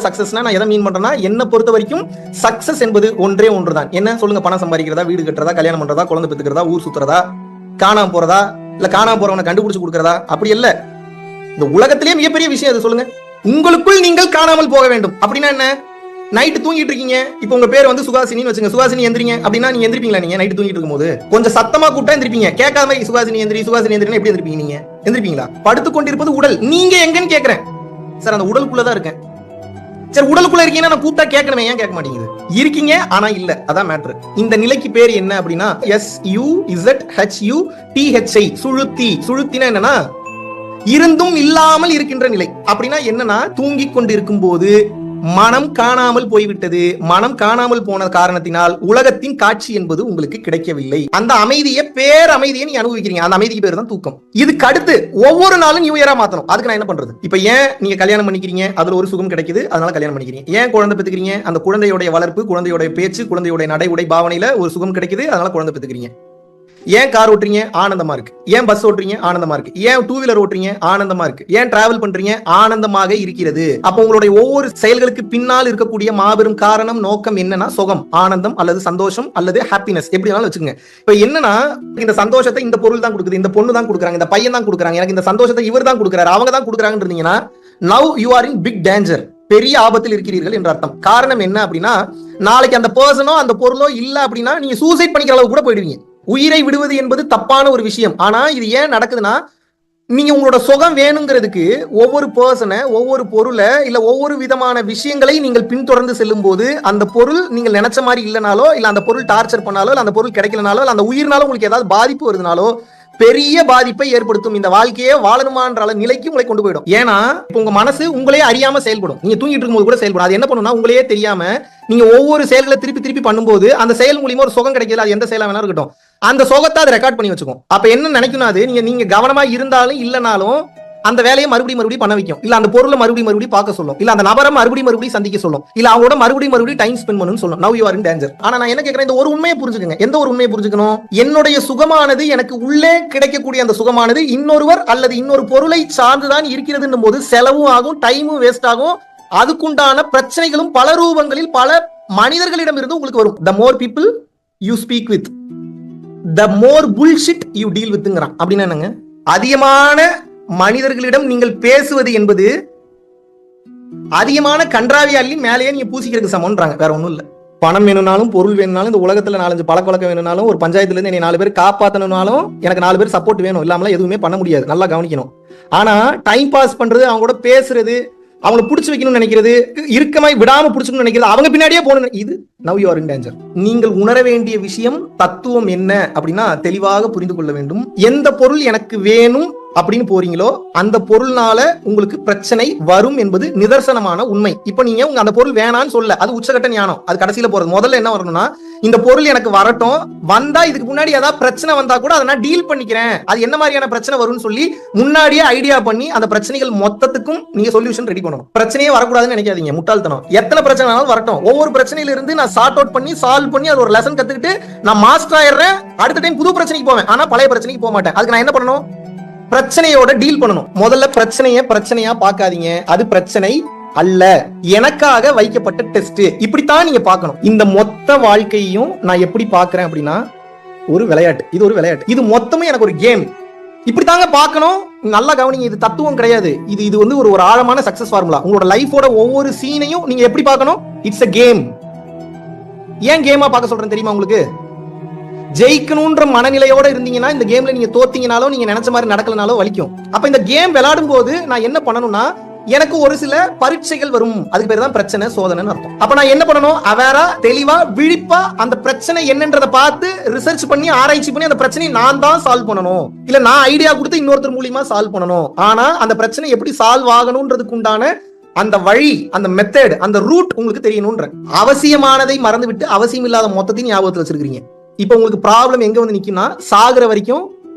சக்சஸ்னா நான் எதை மீன் பண்றேன்னா, என்ன பொறுத்த வரைக்கும் சக்சஸ் என்பது ஒன்றே ஒன்றுதான். என்ன சொல்லுங்க? பணம் சம்பாதிக்கிறதா, வீடு கட்டுறதா, கல்யாணம் பண்றதா, குழந்தை பெத்துக்கிறதா, ஊர் சுத்துறதா, காணாம போறதா, இல்ல காணாம போறவனை கண்டுபிடிச்சு கொடுக்கறதா? அப்படி இல்ல. இந்த உலகத்திலேயே மிகப்பெரிய விஷயம் அது. சொல்லுங்க, உங்களுக்குள் நீங்கள் காணாமல் போக வேண்டும். அப்படின்னா என்ன? நைட்டு தூங்கிட்டு இருக்கீங்க, இப்ப உங்க பேர் வந்து சுகாசினின்னு வச்சுங்க. சுகாசினி எந்திரிங்க அப்படின்னா நீங்க எந்திரிப்பீங்களா? நீங்க நைட்டு தூங்கிட்டு இருக்கும்போது கொஞ்சம் சத்தமா கூப்பிட்டா எந்திரிப்பீங்க. கேட்காத மாதிரி சுகாசினி எந்திரி, சுகாசினி எந்திரின்னு எப்படி எந்திரிப்பீங்க? நீங்க எந்திரிப்பீங்களா? படுத்து கொண்டிருப்பது உடல். நீங்க எங்கன்னு கேட்கிறேன் சார். அந்த உடலுக்குள்ளதான் இருக்கேன். சரி, உடலுக்குள்ள இருக்கீங்கன்னா நான் கூப்பிட்டா கேட்கணுமே, ஏன் கேட்க மாட்டேங்குது? இருக்கீங்க ஆனா இல்ல, அதான் மேட்ரு. இந்த நிலைக்கு பேர் என்ன அப்படின்னா SUZHUTHI, சுழுத்தி. சுழுத்தினா என்னன்னா இருந்தும் இல்லாமல் இருக்கின்ற நிலை. அப்படின்னா என்னன்னா, தூங்கி கொண்டிருக்கும் போது மனம் காணாமல் போய்விட்டது. மனம் காணாமல் போன காரணத்தினால் உலகத்தின் காட்சி என்பது உங்களுக்கு கிடைக்கவில்லை. அந்த அமைதியை, பேரமைதியை நீ அனுபவிக்கிறீங்க. அந்த அமைதிக்கு பேர் தான் தூக்கம். இதுக்கு அடுத்து ஒவ்வொரு நாளும் நியூ இயரா மாத்தணும். அதுக்கு நான் என்ன பண்றது? இப்ப ஏன் நீங்க கல்யாணம் பண்ணிக்கிறீங்க? அதுல ஒரு சுகம் கிடைக்குது, அதனால கல்யாணம் பண்ணிக்கிறீங்க. ஏன் குழந்தை பெத்துக்கிறீங்க? அந்த குழந்தையோட வளர்ப்பு, குழந்தையோட பேச்சு, குழந்தையோட நடை உடை பாவனையில ஒரு சுகம் கிடைக்குது, அதனால குழந்தை பெத்துக்கிறீங்க. ஏன் கார் ஓட்டுறீங்க? ஆனந்தமா இருக்கு. ஏன் பஸ் ஓட்டுறீங்க? ஆனந்தமா இருக்கு. ஏன் டூ வீலர் ஓட்டுறீங்க? ஆனந்தமா இருக்கு. ஏன் டிராவல் பண்றீங்க? ஆனந்தமாக இருக்கிறது. அப்ப உங்களுடைய ஒவ்வொரு செயல்களுக்கு பின்னால் இருக்கக்கூடிய மாபெரும் காரணம், நோக்கம் என்னன்னா சுகம், ஆனந்தம் அல்லது சந்தோஷம் அல்லது ஹாப்பினஸ், எப்படி வேணாலும் வச்சுக்கோங்க. இப்ப என்னன்னா, இந்த சந்தோஷத்தை இந்த பொருள் தான் கொடுக்குது, இந்த பொண்ணு தான் கொடுக்குறாங்க, இந்த பையன் தான் கொடுக்குறாங்க, எனக்கு இந்த சந்தோஷத்தை இவர் தான் கொடுக்குறாரு, அவங்க தான் கொடுக்குறாங்கன்னு இருந்தீங்கன்னா, now you are in big danger. பெரிய ஆபத்தில் இருக்கிறீர்கள் என்ற அர்த்தம். காரணம் என்ன அப்படின்னா, நாளைக்கு அந்த பர்சனோ அந்த பொருளோ இல்ல அப்படின்னா நீங்க சூசைட் பண்ணிக்கிற அளவுக்கு கூட போயிடுவீங்க. உயிரை விடுவது என்பது தப்பான ஒரு விஷயம். ஆனா இது ஏன் நடக்குதுன்னா, நீங்க உங்களோட சுகம் வேணுங்கிறதுக்கு ஒவ்வொரு பர்சனை, ஒவ்வொரு பொருளை, இல்ல ஒவ்வொரு விதமான விஷயங்களை நீங்கள் பின்தொடர்ந்து செல்லும் போது அந்த பொருள் நீங்கள் நினைச்ச மாதிரி இல்லைனாலோ, இல்ல அந்த பொருள் டார்ச்சர் பண்ணாலோ, இல்ல அந்த பொருள் கிடைக்கலனாலோ, இல்ல அந்த உயிர்னால உங்களுக்கு ஏதாவது பாதிப்பு வருதுனாலோ பெரிய பாதிப்பை ஏற்படுத்தும். இந்த வாழ்க்கையே வாழணுமான்ற நிலைக்கு உங்களை கொண்டு போயிடும். ஏன்னா உங்க மனசு உங்களையே அறியாம செயல்படும். நீங்க தூங்கிட்டு இருக்கும்போது கூட செயல்படும். அது என்ன பண்ணும்னா, உங்களையே தெரியாம நீங்க ஒவ்வொரு செயல்களை திருப்பி திருப்பி பண்ணும்போது அந்த செயல் மூலியமா ஒரு சுகம் கிடைக்கல. அது எந்த செயலா வேணா இருக்கட்டும், அந்த சுகத்தை அதை ரெக்கார்ட் பண்ணி வச்சுக்கும். அப்ப என்ன நினைக்கணும், அது நீங்க கவனமா இருந்தாலும் இல்லனாலும் அந்த வேலையை மறுபடியும் பண்ண வைக்கும். இல்ல அந்த பொருளை மறுபடியும் பார்க்க சொல்லும். இல்ல அந்த நபரை மறுபடியும் சந்திக்க சொல்லும். இல்ல அவங்களோட மறுபடியும் டைம் ஸ்பெண்ட் பண்ணணும்னு சொல்லும். Now you are in danger. ஆனா நான் என்ன கேட்கிறேன், இந்த ஒரு உண்மையை புரிஞ்சுக்கங்க. எந்த ஒரு உண்மையை புரிஞ்சுக்கணும்? என்னுடைய சுகமானது, எனக்கு உள்ளே கிடைக்கக்கூடிய அந்த சுகமானது இன்னொருவர் அல்லது இன்னொரு பொருளை சார்ந்துதான் இருக்கிறது போது செலவும் ஆகும், டைமும் வேஸ்ட் ஆகும். அதுக்குண்டான பிரச்சனைகளும் பல ரூபங்களில் பல மனிதர்களிடம் இருந்து உங்களுக்கு வரும். the more people you speak with, the more bullshit you deal with. அப்படின்னா என்னங்க? அதிகமான மனிதர்களிடம் நீங்கள் பேசுவது என்பது அதிகமான கன்றாவியாலி மேலேயே நீங்க பூசிக்கிறதுக்கு சமம்ன்றாங்க. வேற ஒண்ணும் இல்ல. பணம் வேணும்னாலும், பொருள் வேணும்னாலும், இந்த உலகத்துல 4-5 பழக்கவழக்கம் வேணும்னாலும், ஒரு பஞ்சாயத்துல இருந்து என்னை 4 பேர் காப்பாத்தணும்னாலும் எனக்கு 4 பேர் சப்போர்ட் வேணும். இல்லாமலாம் எதுவுமே பண்ண முடியாது. நல்லா கவனிக்கணும். ஆனா டைம் பாஸ் பண்றது, அவங்க கூட பேசுறது, அவங்களை பிடிச்சு வைக்கணும்னு நினைக்கிறது, இருக்கமாய் விடாம பிடிச்சணும்னு நினைக்கிறது, அவங்க பின்னாடியே போகணும், இது now you are in danger. நீங்கள் உணர வேண்டிய விஷயம், தத்துவம் என்ன அப்படின்னா, தெளிவாக புரிந்து கொள்ள வேண்டும். எந்த பொருள் எனக்கு வேணும் அப்படின்னு போறீங்களோ அந்த பொருள்னால உங்களுக்கு பிரச்சனை வரும் என்பது நிதர்சனமான உண்மை. இப்ப நீங்க உங்க அந்த பொருள் வேணான்னு சொல்ல, அது உச்சகட்ட ஞானம். அது கடைசியில போறது. முதல்ல என்ன வரணும்னா, இந்த பொருள் எனக்கு வரட்டும், வந்தா இதுக்கு முன்னாடி ஏதாவது பிரச்சனை வந்தா கூட அதை நான் டீல் பண்ணிக்கிறேன், அது என்ன மாதிரியான பிரச்சனை வரும்னு சொல்லி முன்னாடியே ஐடியா பண்ணி அந்த பிரச்சனைகள் மொத்தத்துக்கும் நீங்க சொல்யூஷன் ரெடி பண்ணணும். பிரச்சனையே வரக்கூடாதுன்னு நினைக்காதீங்க, முட்டாள்தனம். எத்தனை பிரச்சனை வரட்டும், ஒவ்வொரு பிரச்சனையில இருந்து நான் சார்ட் அவுட் பண்ணி சால்வ் பண்ணி அது ஒரு லெசன் கத்துக்கிட்டு நான் மாஸ்டர் ஆயிடுறேன். அடுத்த டைம் புது பிரச்சனைக்கு போவேன், ஆனா பழைய பிரச்சனைக்கு போக மாட்டேன். அதுக்கு நான் என்ன பண்ணணும்? பிரச்சனையோட டீல் பண்ணணும். முதல்ல பிரச்சனையா பார்க்காதீங்க. அது பிரச்சனை அல்ல, எனக்காக வைக்கப்பட்ட டெஸ்ட். இப்படித்தான் நீங்க பார்க்கணும். இந்த மொத்த வாழ்க்கையும் நான் எப்படி பார்க்கிறேன் அப்படின்னா, ஒரு விளையாட்டு. இது ஒரு விளையாட்டு. இது மொத்தமே எனக்கு ஒரு கேம். இப்படித்தாங்க பார்க்கணும். நல்லா கவனிங்க. இது தத்துவம் கிடையாது. இது வந்து ஒரு ஆழமான சக்சஸ் ஃபார்முலா. உங்களோட லைஃபோட ஒவ்வொரு சீனையும் நீங்க எப்படி பார்க்கணும்? It's a game. ஏன் கேமா பார்க்க சொல்றேன் தெரியுமா உங்களுக்கு? ஜெயிக்கணும்ன்ற மனநிலையோட இருந்தீங்கன்னா இந்த கேம்ல நீங்க தோத்தீங்கனாலும், நீங்க நினைச்ச மாதிரி நடக்கலனாலும் வலிக்கும். அப்ப இந்த கேம் விளையாடும் போது நான் என்ன பண்ணணும்னா, எனக்கு ஒரு சில பரீட்சைகள் வரும். அதுக்கு பேர் தான் பிரச்சனை, சோதனைன்னு அர்த்தம். அப்ப நான் என்ன பண்ணணும்? அவேரா, தெளிவா, விழிப்பா அந்த பிரச்சனை என்னன்றதை பார்த்து ரிசர்ச் பண்ணி, ஆராய்ச்சி பண்ணி அந்த பிரச்சனையை நான் தான் சால்வ் பண்ணணும். இல்ல நான் ஐடியா கொடுத்து இன்னொருத்தர் மூலியமா சால்வ் பண்ணணும். ஆனா அந்த பிரச்சனை எப்படி சால்வ் ஆகணும்ன்றதுக்கு உண்டான அந்த வழி, அந்த மெத்தட், அந்த ரூட் உங்களுக்கு தெரியணும்ன்ற. அவசியமானதை மறந்து விட்டு அவசியம் இல்லாத மொத்தத்தையும் ஞாபகத்தில் வச்சிருக்கீங்க. இப்ப உங்களுக்கு ப்ராப்ளம் எங்க வந்து நிக்கும்னா, சாகுற வரைக்கும்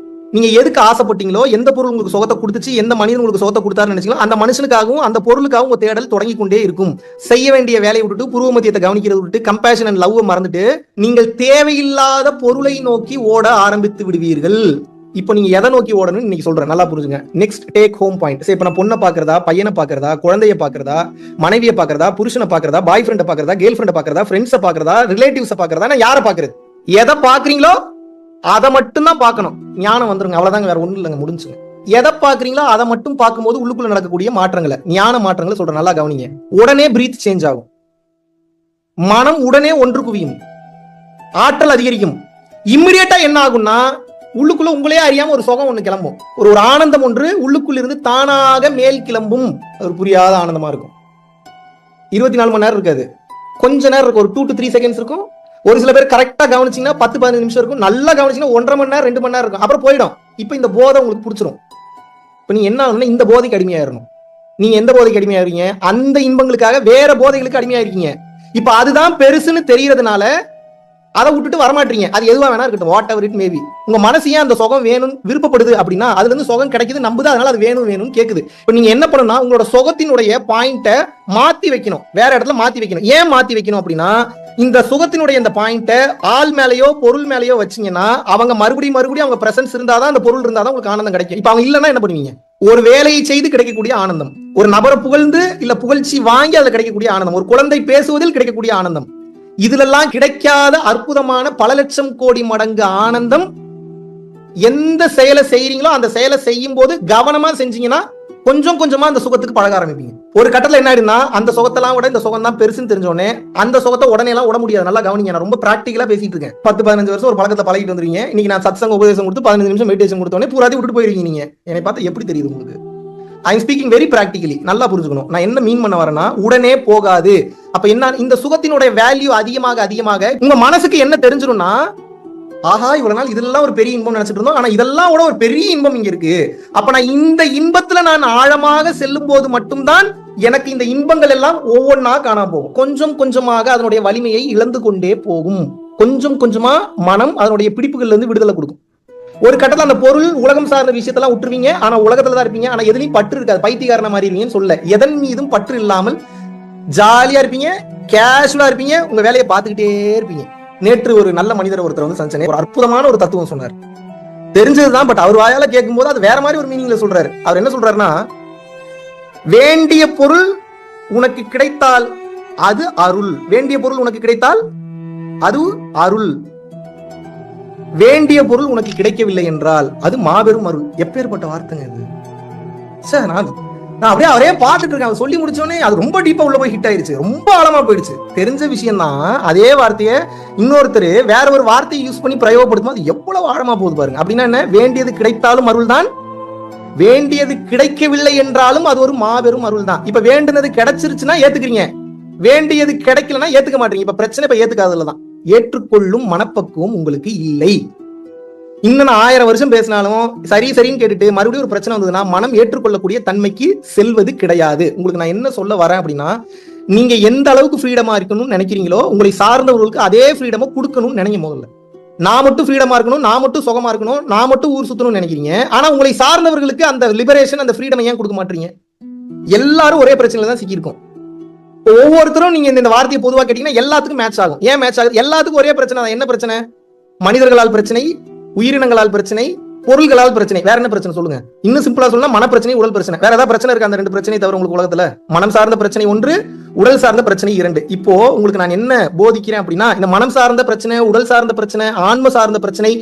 நீங்க எதுக்கு ஆசைப்பட்டீங்களோ, எந்த பொருள் உங்களுக்கு சுகத்தை கொடுத்துச்சு, எந்த மனிதன் உங்களுக்கு சுகத்தை கொடுத்தாருன்னு நினைச்சீங்களோ, அந்த மனுஷனுக்காகவும் அந்த பொருளுக்காகவும் உங்க தேடல் தொடங்கி கொண்டே இருக்கும். செய்ய வேண்டிய வேலையை விட்டுட்டு, பூர்வ மத்தியத்தை கவனிக்கிறத விட்டுட்டு, கம்பேஷன் அண்ட் லவ் மறந்துட்டு நீங்கள் தேவையில்லாத பொருளை நோக்கி ஓட ஆரம்பித்து விடுவீர்கள். இப்போ நீங்க எதை நோக்கி ஓடணும்னு இன்னைக்கு சொல்றேன், நல்லா புரிஞ்சுங்க. Next take home point. சரி, இப்ப நான் பொண்ணை பாக்குறதா, பையனை பாக்குறதா, குழந்தைய பாக்குறதா, மனைவியை பாக்குறதா, புருஷனை பாக்குறதா, பாய் ஃப்ரெண்டை பாக்குறதா, கேர்ள் ஃப்ரெண்டை பாக்குறதா, ஃப்ரெண்ட்ஸை பாக்குறதா, ரிலேட்டிவ்ஸை பாக்குறதா, நான் யாரை பாக்குறது? எதை பாக்குறீங்களோ அதை மட்டும் தான் பார்க்கணும். ஞானம் வந்துருங்க, அவ்வளவுதாங்க, வேற ஒண்ணும் இல்லைங்க, முடிஞ்சுங்க. எதை பாக்குறீங்களோ அதை மட்டும் பார்க்கும்போது உள்ளுக்குள்ள நடக்கக்கூடிய மாற்றங்களை, ஞான மாற்றங்களை சொல்றேன், நல்லா கவனிங்க. உடனே பிரீத் சேஞ்ச் ஆகும், மனம் உடனே ஒன்று குவியும், ஆற்றல் அதிகரிக்கும். இம்மிடியேட்டா என்ன ஆகும்னா உள்ளுக்குள்ள உங்களே அறியாம ஒரு சுகம் ஒண்ணு கிளம்பும், ஒரு ஆனந்தம் ஒன்று உள்ளுக்குள்ள இருந்து தானாக மேல் கிளம்பும். அது புரியாத ஆனந்தமா இருக்கும். 24 மணி நேரம் இருக்காது, கொஞ்ச நேரம் இருக்கும், ஒரு 2 to 3 செகண்ட்ஸ் இருக்கும். ஒரு சில பேர் கரெக்டா கவனிச்சீங்கன்னா 10-15 நிமிஷம் இருக்கும், நல்லா கவனிச்சீங்கன்னா 1.5 மணி நேரம் 2 மணி நேரம் இருக்கும், அப்புறம் போயிடும். இப்ப இந்த போதை உங்களுக்கு பிடிச்சிரும். இப்ப நீங்க என்ன ஆகணும்னா இந்த போதைக்கு அடிமையாயிரணும். நீங்க எந்த போதைக்கு அடிமையாயிருங்க? அந்த இன்பங்களுக்காக வேற போதைகளுக்கு அடிமையாயிருக்கீங்க. இப்ப அதுதான் பெருசுன்னு தெரியறதுனால அதை விட்டுட்டு வரமாட்டீங்க. அது எதுவா வேணா இருக்கட்டும், வாட் எவர் இட் மேபி. உங்க மனசு ஏன் அந்த சுகம் வேணும்னு விருப்பப்படுது அப்படின்னா அதுல இருந்து சுகம் கிடைக்குது, நம்புது, அதனால அது வேணும் வேணும்னு கேக்குது. இப்ப நீங்க என்ன பண்ணணும்னா உங்களோட சுகத்தினுடைய பாயிண்ட மாத்தி வைக்கணும், வேற இடத்துல மாத்தி வைக்கணும். ஏன் மாத்தி வைக்கணும் அப்படின்னா இந்த சுகத்தினுடைய இந்த பாயிண்ட ஆள் மேலேயோ பொருள் மேலேயோ வச்சீங்கன்னா அவங்க மறுபடியும் அவங்க பிரசன்ஸ் இருந்தாதான், அந்த பொருள் இருந்தாதான் உங்களுக்கு ஆனந்தம் கிடைக்கும். இப்ப அவங்க இல்லைன்னா என்ன பண்ணுவீங்க? ஒரு வேலையை செய்து கிடைக்கக்கூடிய ஆனந்தம், ஒரு நபரை புகழ்ந்து இல்ல புகழ்ச்சி வாங்கி அதுல கிடைக்கக்கூடிய ஆனந்தம், ஒரு குழந்தை பேசுவதில் கிடைக்கக்கூடிய ஆனந்தம், இதுலெல்லாம் கிடைக்காத அற்புதமான பல லட்சம் கோடி மடங்கு ஆனந்தம் எந்த செயலை செய்யறீங்களோ அந்த செயலை செய்யும் போது கவனமா செஞ்சீங்கன்னா கொஞ்சம் கொஞ்சமா அந்த சுகத்துக்கு பழக ஆரம்பிப்பீங்க. ஒரு கட்டத்துல என்ன ஆயிடுனா அந்த சுகத்தெல்லாம் விட இந்த சுகம் தான் பெருசுன்னு தெரிஞ்சோடனே அந்த சுகத்தை உடனே எல்லாம் விட முடியாது. நல்லா கவனிங்க, நான் ரொம்ப பிராக்டிகலா பேசிட்டு இருக்கேன். 10-15 வருஷம் ஒரு பழக்கத்தை பழகிட்டு வந்துருவீங்க. இன்னைக்கு நான் சத்சங்க உபதேசம் கொடுத்து 15 நிமிஷம் மெடிடேஷன் கொடுத்தோடனே பூராதி விட்டுட்டு போயிருவீங்க. நீங்க என்னை பார்த்தா எப்படி தெரியுது உங்களுக்கு? I am speaking very practically, நல்லா புரிஞ்சுக்கணும். நான் என்ன மீன் பண்ண வரேன்னா உடனே போகாது. அப்ப என்ன, இந்த சுகத்தினுடைய வேல்யூ அதிகமாக உங்க மனசுக்கு என்ன தெரிஞ்சிடும்னா, ஆஹா இவ்வளவு நாள் இதெல்லாம் ஒரு பெரிய இன்பம் நினைச்சிட்டு இருந்தோம், ஆனா இதெல்லாம் கூட ஒரு பெரிய இன்பம் இங்க இருக்கு. அப்ப நான் இந்த இன்பத்துல நான் ஆழமாக செல்லும் போது மட்டும்தான் எனக்கு இந்த இன்பங்கள் எல்லாம் ஒவ்வொன்றா காணாம போகும். கொஞ்சம் கொஞ்சமாக அதனுடைய வலிமையை இழந்து கொண்டே போகும். கொஞ்சம் கொஞ்சமா மனம் அதனுடைய பிடிப்புகள்ல இருந்து விடுதலை கொடுக்கும். ஒரு கட்டத்துல அந்த பொருள் உலகம் சார்ந்த விஷயத்தெல்லாம் விட்டுருவீங்க, ஆனா உலகத்துல தான் இருப்பீங்க. ஆனா எதுலையும் பற்று இருக்காது, பைத்தியக்காரன மாதிரி இருப்பீங்கன்னு சொல்ல. எதன் மீதும் பற்று இல்லாமல் ஜாலியா இருப்பீங்க, கேஷுவலா இருப்பீங்க, உங்க வேலையை பார்த்துக்கிட்டே இருப்பீங்க. நேற்று ஒரு நல்ல மனிதர் ஒருத்தர் வந்து சந்திச்சேன், ஒரு அற்புதமான ஒரு தத்துவம் சொன்னார். தெரிஞ்சதுதான், பட் அவர் வாயால கேட்கும் போது அது வேற மாதிரி ஒரு மீனிங்ல சொல்றாரு. அவர் என்ன சொல்றாருன்னா, வேண்டிய பொருள் உனக்கு கிடைத்தால் அது அருள், வேண்டிய பொருள் உனக்கு கிடைத்தால் அது அருள், வேண்டிய பொருள் உனக்கு கிடைக்கவில்லை என்றால் அது மாபெரும் அருள். எப்பேற்பட்ட வார்த்தைங்க இது சார்! நான் அப்படியே அவரே பார்த்துட்டு இருக்கேன். சொல்லி முடிச்சோடனே அது ரொம்ப டீப்பா உள்ள போய் ஹிட் ஆயிருச்சு, ரொம்ப ஆழமா போயிடுச்சு. தெரிஞ்ச விஷயம் தான், அதே வார்த்தையை இன்னொருத்தர் வேற ஒரு வார்த்தையை யூஸ் பண்ணி பிரயோகப்படுத்தும் அது எவ்வளவு ஆழமா போகுது பாருங்க. அப்படின்னா என்ன? வேண்டியது கிடைத்தாலும் அருள் தான், வேண்டியது கிடைக்கவில்லை என்றாலும் அது ஒரு மாபெரும் அருள் தான். இப்ப வேண்டினது கிடைச்சிருச்சுன்னா ஏத்துக்கிறீங்க, வேண்டியது கிடைக்கலன்னா ஏத்துக்க மாட்டீங்க. இப்ப பிரச்சனை இப்ப ஏத்துக்காததுலதான். ஏற்றுக்கொள்ளும் மனப்பக்குவம் உங்களுக்கு இல்லை. இன்னும் 1000 வருஷம் பேசினாலும் சரி சரின்னு கேட்டுட்டு மறுபடியும் ஒரு பிரச்சனை வந்ததுன்னா மனம் ஏற்றுக்கொள்ளக்கூடிய தன்மைக்கு செல்வது கிடையாது. உங்களுக்கு நான் என்ன சொல்ல வரேன் அப்படின்னா, நீங்க எந்த அளவுக்கு ஃப்ரீடமா இருக்கணும்னு நினைக்கிறீங்களோ உங்களை சார்ந்தவர்களுக்கு அதே ஃப்ரீடமா கொடுக்கணும்னு நினைங்க. முதல்ல நான் மட்டும் ஃப்ரீடமா இருக்கணும், நான் மட்டும் சுகமா இருக்கணும், நான் மட்டும் ஊர் சுத்தணும்னு நினைக்கிறீங்க. ஆனா உங்களை சார்ந்தவர்களுக்கு அந்த லிபரேஷன், அந்த ஃப்ரீடம் ஏன் கொடுக்க மாட்டீங்க? எல்லாரும் ஒரே பிரச்சனையில தான் சிக்கியிருக்கோம். ஒவ்வொருத்தரும் நீங்க இந்த வார்த்தையை பொதுவாக கேட்டீங்கன்னா எல்லாத்துக்கும் மேட்ச் ஆகும். ஏன் மேட்ச் ஆகுது? எல்லாத்துக்கும் ஒரே பிரச்சனை. என்ன பிரச்சனை? மனிதர்களால் பிரச்சனை, உயிரினங்களால் பிரச்சனை, பொருள்களால் பிரச்சனை. வேற என்ன பிரச்சனை சொல்லுங்க? இன்னும் சிம்பிளா சொல்லலாம், மனப்பிரச்சனை, உடல் பிரச்சனை. வேற ஏதாவது பிரச்சனை இருக்கு? அந்த 2 பிரச்சனை தவிர உங்களுக்கு உலகத்துல மனம் சார்ந்த பிரச்சனை 1, உடல் சார்ந்த பிரச்சனை 2. இப்போ உங்களுக்கு நான் என்ன போதிக்கிறேன் அப்படின்னா, இந்த மனம் சார்ந்த பிரச்சனை, உடல் சார்ந்த பிரச்சனை, ஆன்ம சார்ந்த பிரச்சனை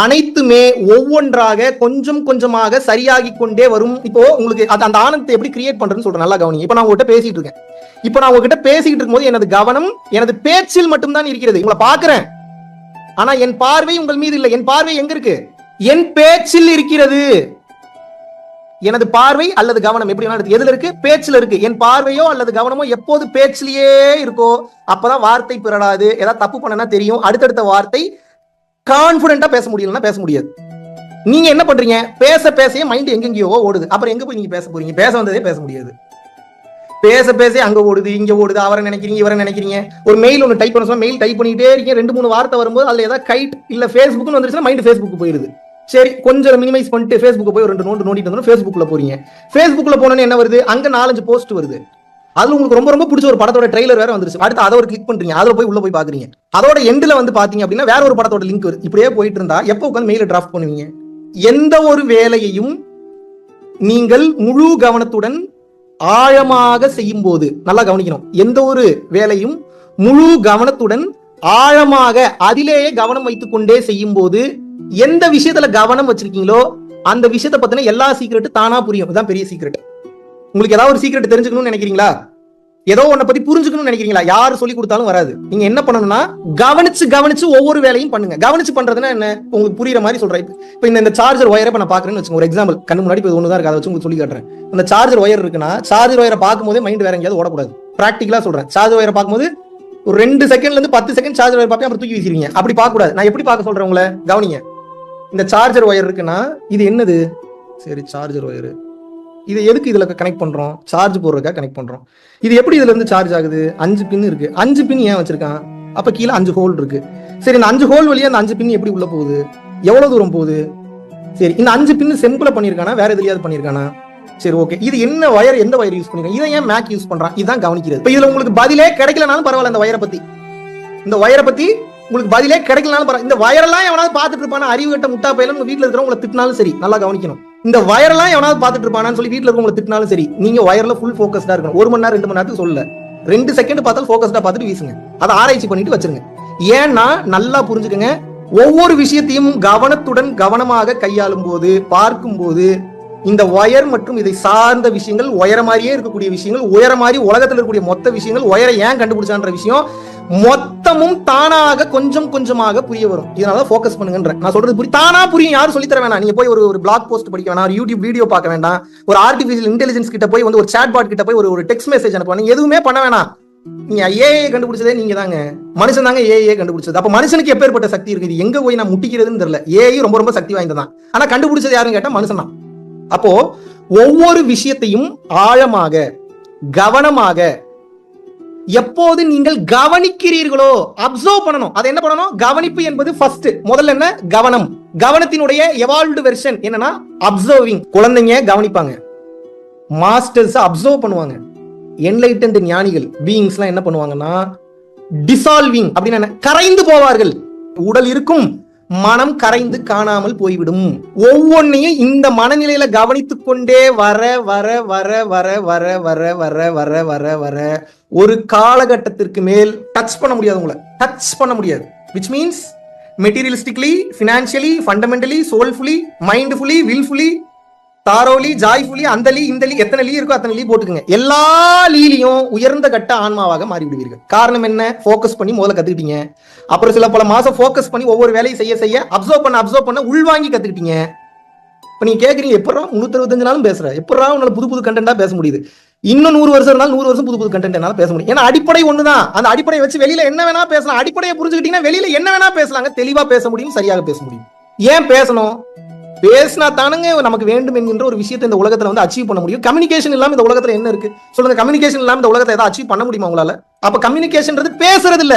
அனைத்துமே ஒவ்வொன்றாக கொஞ்சம் கொஞ்சமாக சரியாகி கொண்டே வரும். இப்போ உங்களுக்கு அந்த ஆனந்தத்தை எப்படி கிரியேட் பண்றதுன்னு சொல்றேன், நல்லா கவனிங்க. இப்போ நான் உங்ககிட்ட பேசிட்டு இருக்கேன். இப்போ நான் உங்ககிட்ட பேசிக்கிட்டு இருக்கும்போது எனது கவனம் எனது பேச்சில் மட்டும்தான் இருக்கிறது. உங்களை பாக்குறேன், ஆனா என் பார்வை உங்கள் மீது இல்லை. என் பார்வை எங்க இருக்கு? என் பேச்சில் இருக்கிறது. எனது பார்வை அல்லது கவனம் எப்படி எதுல இருக்கு? பேச்சில் இருக்கு. என் பார்வையோ அல்லது கவனமோ எப்போது பேச்சிலேயே இருக்கோ அப்பதான் வார்த்தை பிறடாது. ஏதாவது தப்பு பண்ணனா தெரியும், அடுத்தடுத்த வார்த்தை கான்பிடென்ட்டா பேச முடியலன்னா பேச முடியாது. நீங்க என்ன பண்றீங்க? பேச பேச மைண்ட் எங்கெங்கயோ ஓடுது. அப்புறம் எங்க போய் நீங்க பேச போறீங்க? பேச வந்ததே பேச முடியாது. பேச பேச அங்க ஓடுது, இங்க ஓடுது, அவரை நினைக்கிறீங்க, இவரை நினைக்கிறீங்க. ஒரு மெயில் ஒன்று டைப் பண்ண சொன்னா மெயில் டைப் பண்ணிட்டே இருக்கீங்க. 2-3 வார்த்தை வரும்போது அதுல ஏதாவது கைட் இல்ல ஃபேஸ்புக்னு வந்துருச்சுன்னா மைண்ட் ஃபேஸ்புக் போயிருது. சரி, கொஞ்சம் மினிமைஸ் பண்ணிட்டு ஃபேஸ்புக் போய் ஒரு 2 நோண்டிட்டு வந்து ஃபேஸ்புக்ல போறீங்க. ஃபேஸ்புக்ல போனோன்னு என்ன வருது? அங்க 4-5 போஸ்ட் வருது. அதுல உங்களுக்கு ரொம்ப ரொம்ப பிடிச்ச ஒரு படத்தோட ட்ரெய்லர் வேற வந்துருச்சு. அடுத்து அதை ஒரு கிளிக் பண்றீங்க, அதுல போய் உள்ள போய் பாக்குறீங்க. அதோட எண்ட்ல வந்து பாத்தீங்க அப்படின்னா வேற ஒரு படத்தோட லிங்க் வருது. இப்படியே போயிட்டு இருந்தா எப்போ உட்காந்து மெயில டிராஃப்ட் பண்ணுவீங்க? எந்த ஒரு வேலையையும் நீங்கள் முழு கவனத்துடன் ஆழமாக செய்யும் போது, நல்லா கவனிக்கணும், எந்த ஒரு வேலையும் முழு கவனத்துடன் ஆழமாக அதிலேயே கவனம் வைத்துக் கொண்டே செய்யும் போது, எந்த விஷயத்துல கவனம் வச்சிருக்கீங்களோ அந்த விஷயத்தை பத்தின எல்லா சீக்கிரட்டும் தானா புரியும். இதுதான் பெரிய சீக்கிரட். உங்களுக்கு ஏதாவது ஒரு சீக்கிரட் தெரிஞ்சுக்கணும்னு நினைக்கிறீங்களா? ஏதோ ஒன்ன பத்தி புரிஞ்சுக்கணும்னு நினைக்கிறீங்களா? யாரு சொல்லி கொடுத்தாலும் வராது. நீங்க என்ன பண்ணணும்னா கவனிச்சு ஒவ்வொரு வேலையும் பண்ணுங்க. கவனிச்சு பண்றதுன்னா என்ன, உங்களுக்கு புரியுற மாதிரி சொல்றேன். இப்ப இந்த சார்ஜர் ஒயரை நான் பாக்குறேன்னு வச்சுக்கோங்க, ஒரு எக்ஸாம்பிள், கண்ணு முன்னாடி இப்போ ஒண்ணுதான் இருக்கு, அதை வச்சு உங்களுக்கு சொல்லி காட்டுறேன். அந்த சார்ஜர் ஒயர் இருக்குன்னா சார்ஜர் ஒயரை பார்க்கும்போதே மைண்ட் வேற எங்கேயாவது ஓடக்கூடாது. பிராக்டிகலா சொல்றேன். சார்ஜர் ஒயரை பார்க்கும்போது ஒரு 2 செகண்ட்ல இருந்து 10 செகண்ட் சார்ஜர் ஒயர் பார்ப்பேன், அப்புறம் தூக்கி வீசிடுவீங்க. அப்படி பார்க்க கூடாது. நான் எப்படி பார்க்க சொல்றேன் உங்களை, கவனிங்க. இந்த சார்ஜர் ஒயர் இருக்குன்னா இது என்னது, சரி சார்ஜர் ஒயர், இது எதுக்கு இதுல கனெக்ட் பண்றோம், சார்ஜ் போடுறதுக்காக கனெக்ட் பண்றோம். இது எப்படி இதுல இருந்து சார்ஜ் ஆகுது, 5 பின் இருக்கு. 5 பின் ஏன் வச்சிருக்கான், அப்ப கீழே 5 ஹோல் இருக்கு. சரி, இந்த 5 ஹோல் வழியா அந்த 5 பின் எப்படி உள்ள போகுது, எவ்வளவு தூரம் போகுது? சரி, இந்த 5 பின் சிம்பிளா பண்ணிருக்கானா, வேற எதுலயாவது பண்ணிருக்கானா? சரி, ஓகே, இது என்ன வயர், எந்த வயர் யூஸ் பண்ணிருக்காங்க, இதை ஏன் மேக் யூஸ் பண்றான், இதுதான் கவனிக்கிறது. இப்ப இதுல உங்களுக்கு பதிலே கிடைக்கலனாலும் பரவாயில்ல, இந்த வயரை பத்தி உங்களுக்கு பதிலே கிடைக்கலனாலும் பரவாயில்ல. இந்த வயரெல்லாம் எவனாவது பார்த்துட்டு இருப்பானா, அறிவு கட்ட முட்டா பையல உங்க வீட்டுல இருக்கிறவங்க திட்டினாலும் சரி, நல்லா கவனிக்கணும். இந்த வயரெல்லாம் எவனாவது பார்த்துட்டு இருப்பானான்னு சொல்லி வீட்டுல இருக்கவங்க திட்டினாலும் சரி, நீங்க வயர்ல ஃபுல் ஃபோக்கஸ்டா இருக்கணும். 1 மணி நேரம் 2 மணி நேரத்துக்கு சொல்லல, 2 செகண்ட் பார்த்தாலும் ஃபோக்கஸ்டா பார்த்துட்டு வீசுங்க. அதை ஆராய்ச்சி பண்ணிட்டு வச்சிருங்க. ஏன்னா நல்லா புரிஞ்சுக்கங்க, ஒவ்வொரு விஷயத்தையும் கவனத்துடன் கவனமாக கையாளும் போது, பார்க்கும் போது, இந்த ஒயர் மற்றும் இதை சார்ந்த விஷயங்கள், ஒயர மாதிரியே இருக்கக்கூடிய விஷயங்கள், உயர மாதிரி உலகத்தில் இருக்கக்கூடிய மொத்த விஷயங்கள், ஒயரை ஏன் கண்டுபிடிச்சான்ற விஷயம் மொத்தமும் தானாக கொஞ்சம் கொஞ்சமாக புரிய வரும். இதனால ஃபோக்கஸ் பண்ணுங்கன்ற நான் சொல்றது தானா புரியும். யாரும் சொல்லி தர வேணாம். நீங்க போய் ஒரு பிளாக் போஸ்ட் படிக்க வேணாம், ஒரு யூடியூப் வீடியோ பார்க்க வேண்டாம், ஒரு ஆர்டிபிஷியல் இன்டெலிஜென்ஸ் கிட்ட போய் ஒரு சாட் பாட் கிட்ட போய் ஒரு டெக்ஸ்ட் மெசேஜ் அனுப்ப, நீங்க எதுவுமே பண்ண வேணாம். நீங்க ஏஐ கண்டுபிடிச்சதே நீங்க தாங்க, மனுஷன் தாங்க ஏஐ கண்டுபிடிச்சது. அப்ப மனுஷனுக்கு எப்பேற்பட்ட சக்தி இருக்கு, இது எங்க போய் நான் முட்டிக்கிறதுன்னு தெரியல. ஏஐ ரொம்ப ரொம்ப சக்தி வாய்ந்ததான், ஆனா கண்டுபிடிச்சது யாருன்னு கேட்டா மனுஷன் தான். அப்போ ஒவ்வொரு விஷயத்தையும் ஆழமாக கவனமாக எப்போது நீங்கள் கவனிக்கிறீர்களோ, அப்சர்வ் பண்ணணும். அதை என்ன பண்ணணும், கவனிப்பு என்பது ஃபர்ஸ்ட், முதல்ல என்ன, கவனம். கவனத்தினுடைய எவால்வ்டு வெர்ஷன் என்னன்னா அப்சர்விங். குழந்தைங்க கவனிப்பாங்க, மாஸ்டர்ஸ் அப்சர்வ் பண்ணுவாங்க. என்லைட்டன்ட் ஞானிகள் பீயிங்ஸ்லாம் என்ன பண்ணுவாங்கன்னா டிசால்விங் அப்படின்னா என்ன, கரைந்து போவார்கள். உடல் இருக்கும், மனம் கரைந்து காணாமல் போய்விடும். ஒவ்வொன்னையும் இந்த மனநிலையில கவனித்துக் கொண்டே வர வர வர வர வர வர வர வர வர வர ஒரு காலகட்டத்திற்கு மேல் டச் பண்ண முடியாது, உங்களை டச் பண்ண முடியாது. Which means materialistically, financially, fundamentally, soulfully, mindfully, willfully, thoroughly, joyfully, அந்த லீ இந்த லீ, எத்தனை லீ இருக்கோ அத்தனை லீ போட்டுக்குங்க. எல்லா லீலையும் உயர்ந்த கட்ட ஆன்மாவாக மாறி விடுவீர்கள். காரணம் என்ன, ஃபோக்கஸ் பண்ணி முதல்ல கத்துக்கிட்டீங்க. அப்புறம் சில பல மாசம் ஃபோக்கஸ் பண்ணி ஒவ்வொரு வேலையை செய்ய செய்ய அப்சர்வ் பண்ண உள்வாங்கி கத்துக்கிட்டீங்க. இப்ப நீங்க கேக்குறீங்க, எப்படா 365 நாளும் பேசுற, எப்படா உன்னால புது புது கண்டென்ட்டா பேச முடியுது? இன்னும் 100 வருஷம் இருந்தாலும் 100 வருஷம் புது புது கண்டென்ட் என்னால பேச முடியும். ஏன்னா அடிப்படை ஒண்ணுதான். அந்த அடிப்படையை வச்சு வெளியில என்ன வேணா பேசலாம். அடிப்படையை புரிஞ்சுக்கிட்டீங்கன்னா வெளியில என்ன வேணா பேசலாங்க, தெளிவா பேச முடியும், சரியாக பேச முடியும். ஏன் பேசணும், பேசினா தானுங்க நமக்கு வேண்டும் என்கின்ற ஒரு விஷயத்தை இந்த உலகத்துல அச்சீவ் பண்ண முடியும். கம்யூனிகேஷன் இல்லாம இந்த உலகத்துல என்ன இருக்கு சொல்லுங்க? கம்யூனிகேஷன் இல்லாம இந்த உலகத்தை ஏதாவது அச்சீவ் பண்ண முடியுமா உங்களால? அப்ப கம்யூனிகேஷன்ன்றது பேசுறது இல்ல,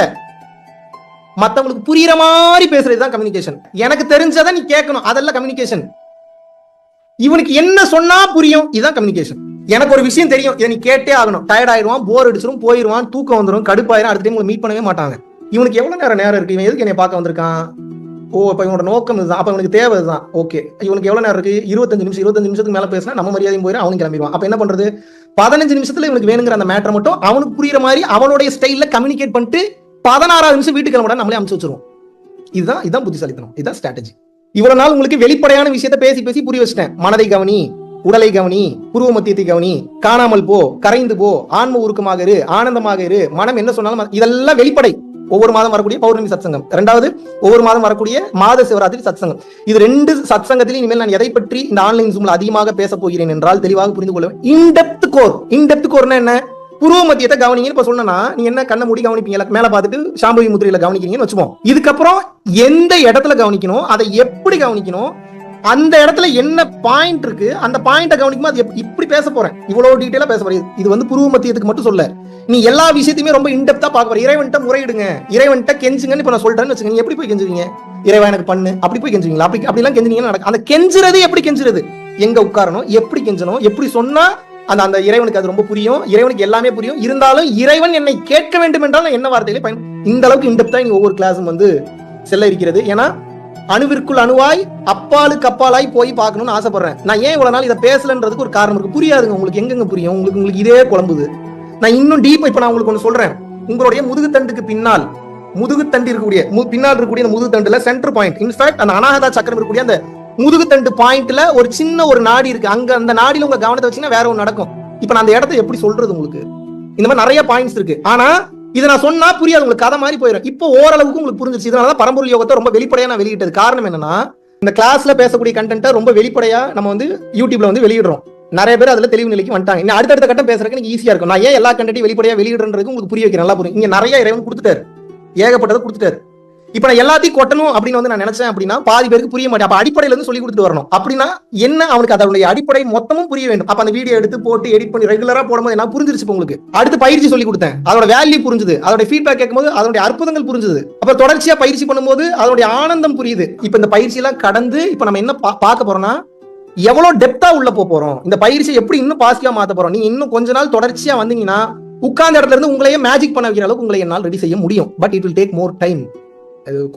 மத்தவங்களுக்கு புரியுற மாதிரி பேசுறதுதான் கம்யூனிகேஷன். எனக்கு தெரிஞ்சதை நீ கேட்கணும், அதெல்லாம் கம்யூனிகேஷன். இவனுக்கு என்ன சொன்னா புரியும், இதுதான் கம்யூனிகேஷன். எனக்கு ஒரு விஷயம் தெரியும், இதை நீ கேட்டே ஆகணும். டயர்ட் ஆயிடுவான், போர் அடிச்சிரும், போயிருவான், தூக்கம் வந்துடும், கடுப்பாயிரும், அடுத்த டைம் மீட் பண்ணவே மாட்டாங்க. இவனுக்கு எவ்வளவு நேரம் இருக்கு, இவன் எதுக்கு என்னை பார்க்க வந்திருக்கான், ஓ இப்ப இவனோட நோக்கம் இதுதான், அப்ப இவனுக்கு தேவை இதுதான். ஓகே, இவனுக்கு எவ்வளவு நேரம் இருக்கு, 25 நிமிஷம். 25 நிமிஷத்துக்கு மேல பேசினா நம்ம மரியாதையும் போயிடும், அவனுக்கு கிளம்பிடுவான். அப்ப என்ன பண்றது, 15 நிமிஷத்துல இவனுக்கு வேணுங்கிற அந்த மேட்டர் மட்டும் அவனுக்கு புரியுற மாதிரி அவனுடைய ஸ்டைல்ல கம்யூனிகேட் பண்ணிட்டு 16வது நிமிஷம் வீட்டுக்கு கிளம்ப நம்மளே அனுப்பிச்சு வச்சிருவோம். இதுதான் புத்திசாலித்தனம், இதுதான் ஸ்ட்ராட்டஜி. இவ்வளவு நாள் உங்களுக்கு வெளிப்படையான விஷயத்த பேசி பேசி புரிய வச்சிட்டேன். மனதை கவனி, உடலை கவனி, புருவ மத்தியத்தை கவனி, காணாமல் போ, கரைந்து போ, ஆன்ம உருக்கமாக இரு, ஆனந்தமாக இரு, மனம் என்ன சொன்னாலும் இதெல்லாம் வெளிப்படை. ஒவ்வொரு மாதம் வரக்கூடிய பௌர்ணமி சத்சங்கம், 2வது ஒவ்வொரு மாதம் வரக்கூடிய மாத சிவராத்திரி சத்சங்கம். இது 2 சத்சங்கத்திலும் இனிமேல் நான் எதை பற்றி இந்த ஆன்லைன் ஜூம்ல அதிகமாக பேச போகிறேன் என்றால் தெளிவாக புரிந்து கொள்ள. In-depth core. இன்டெப்த் கோர்னா என்ன, புருவ மத்தியத்தை கவனிங்கன்னு இப்ப சொன்னா நீ என்ன கண்ண மூடி கவனிப்பீங்க, மேல பார்த்துட்டு சாம்பவி முத்திரையில கவனிக்கிறீங்கன்னு வச்சுப்போம். இதுக்கப்புறம் எந்த இடத்துல கவனிக்கணும், அதை எப்படி கவனிக்கணும், அந்த இடத்துல என்ன பாயிண்ட் இருக்கு, அந்த பாயிண்ட கவனிக்கும் அது இப்படி பேச போறேன், இவ்வளவு டீடைலா பேச போறேன். இது புருவ மத்தியத்துக்கு மட்டும் சொல்ல, நீ எல்லா விஷயத்தையுமே ரொம்ப இன்டெப்தா பார்க்க போற. இறைவன்ட்ட முறையிடுங்க, இறைவன்ட்ட கெஞ்சுங்கன்னு இப்ப நான் சொல்றேன்னு வச்சுக்கோங்க. நீ எப்படி போய் கெஞ்சுவீங்க, இறைவா எனக்கு பண்ணு, அப்படி போய் கெஞ்சுவீங்களா? அப்படிலாம் கெஞ்சுனீங்கன்னா நடக்கும். அந்த கெஞ்சுறது எப்படி கெஞ்சுறது, எங்க உட்காரணும், எப்படி கெஞ்சணும், எப்படி சொன்னா அந்த இறைவனுக்கு அது ரொம்ப புரியும், இறைவனுக்கு எல்லாமே புரியும். இருந்தாலும் இறைவன் என்னை கேட்க வேண்டும் என்றால் என்ன வார்த்தைகளை இந்த அளவுக்கு இன்டெப்தா நீ ஒவ்வொரு கிளாஸும் செல்ல இருக்கிறது. ஏன்னா அணுவிற்குள் அணுவாய் அப்பாலுக்கு அப்பாலாய் போய் பார்க்கணும்னு ஆசைப்படுறேன். நான் ஏன் இவ்வளவு நாள் இதை பேசலன்றதுக்கு ஒரு காரணம் இருக்கு. புரியாதுங்க உங்களுக்கு, எங்கெங்க புரியும் உங்களுக்கு இதே குழம்புது. நான் இன்னும் டீப்பா இப்ப நான் உங்களுக்கு ஒண்ணு சொல்றேன். உங்களுடைய முதுகுத்தண்டுக்கு பின்னால், முதுகுத்தண்டு இருக்கக்கூடிய பின்னால் இருக்கக்கூடிய அந்த முதுகுத்தண்டுல சென்டர் பாயிண்ட், இன்ஃபேக்ட் அந்த அனாகதா சக்கரம் இருக்கக்கூடிய அந்த முதுகுத்தண்டு பாயிண்ட்ல ஒரு சின்ன ஒரு நாடி இருக்கு. அங்க அந்த நாடியில உங்க கவனத்தை வச்சீங்கன்னா வேற ஒன்று நடக்கும். இப்ப நான் அந்த இடத்தை எப்படி சொல்றது உங்களுக்கு? இந்த மாதிரி நிறைய பாயிண்ட்ஸ் இருக்கு. ஆனா இதை நான் சொன்னா புரியாது உங்களுக்கு, கதை மாதிரி போயிடும். இப்போ ஓரளவுக்கு உங்களுக்கு புரிஞ்சிருச்சு. இதனாலதான் பரம்பொருள் யோகத்தை ரொம்ப வெளிப்படையா நான் வெளியிட்டது. காரணம் என்னன்னா, இந்த கிளாஸ்ல பேசக்கூடிய கண்டென்ட்டை ரொம்ப வெளிப்படையா நம்ம வந்து யூடியூப்ல வந்து வெளியிடுறோம். நிறைய பேர் அதுல தெளிவு நிலைக்கு வந்துட்டாங்க. இன்னும் அடுத்தடுத்த கட்டம் பேசுறதுக்கு எனக்கு ஈஸியா இருக்கும். நான் ஏன் எல்லா கண்டென்ட்டையும் வெளிப்படையா வெளியிடுறது உங்களுக்கு புரிய வைக்கிறேன். நல்லா புரியும். இங்க நிறைய இறைவன் கொடுத்துட்டாரு, ஏகப்பட்டதை கொடுத்துட்டாரு. இப்ப நான் எல்லாத்தையும் கொட்டணும் அப்படின்னு வந்து நான் நினைச்சேன் அப்படின்னா பாதி பேருக்கு புரிய மாட்டேன். அப்ப அடிப்படையில இருந்து சொல்லி கொடுத்துட்டு வரணும். அப்படின்னா என்ன, அவனுக்கு அதனுடைய அடிப்படை மொத்தமும் புரிய வேண்டும். அப்ப அந்த வீடியோ எடுத்து போட்டு எடிட் பண்ணி ரெகுலரா போடும்போது என்ன புரிஞ்சிருச்சு உங்களுக்கு. அடுத்து பயிற்சி சொல்லி கொடுத்தேன், அதோட வேல்யூ புரிஞ்சுது, அதோட ஃபீட்பேக் கேட்கும்போது அதனுடைய அற்புதங்கள் புரிஞ்சுது. அப்ப தொடர்ச்சியா பயிற்சி பண்ணும்போது அதனுடைய ஆனந்தம் புரியுது. இப்ப இந்த பயிற்சி எல்லாம் கடந்து இப்ப நம்ம என்ன பார்க்க போறோம்னா, எவ்வளவு டெப்தா உள்ள போறோம், இந்த பயிற்சியை எப்படி இன்னும் பாசிட்டிவா மாத்த போறோம். நீங்க இன்னும் கொஞ்ச நாள் தொடர்ச்சியா வந்தீங்கன்னா உட்கார்ந்த இடத்துல இருந்து உங்களையே மேஜிக் பண்ண வைக்கிற அளவுக்கு உங்களை என்னால் ரெடி செய்ய முடியும். But it will take more time.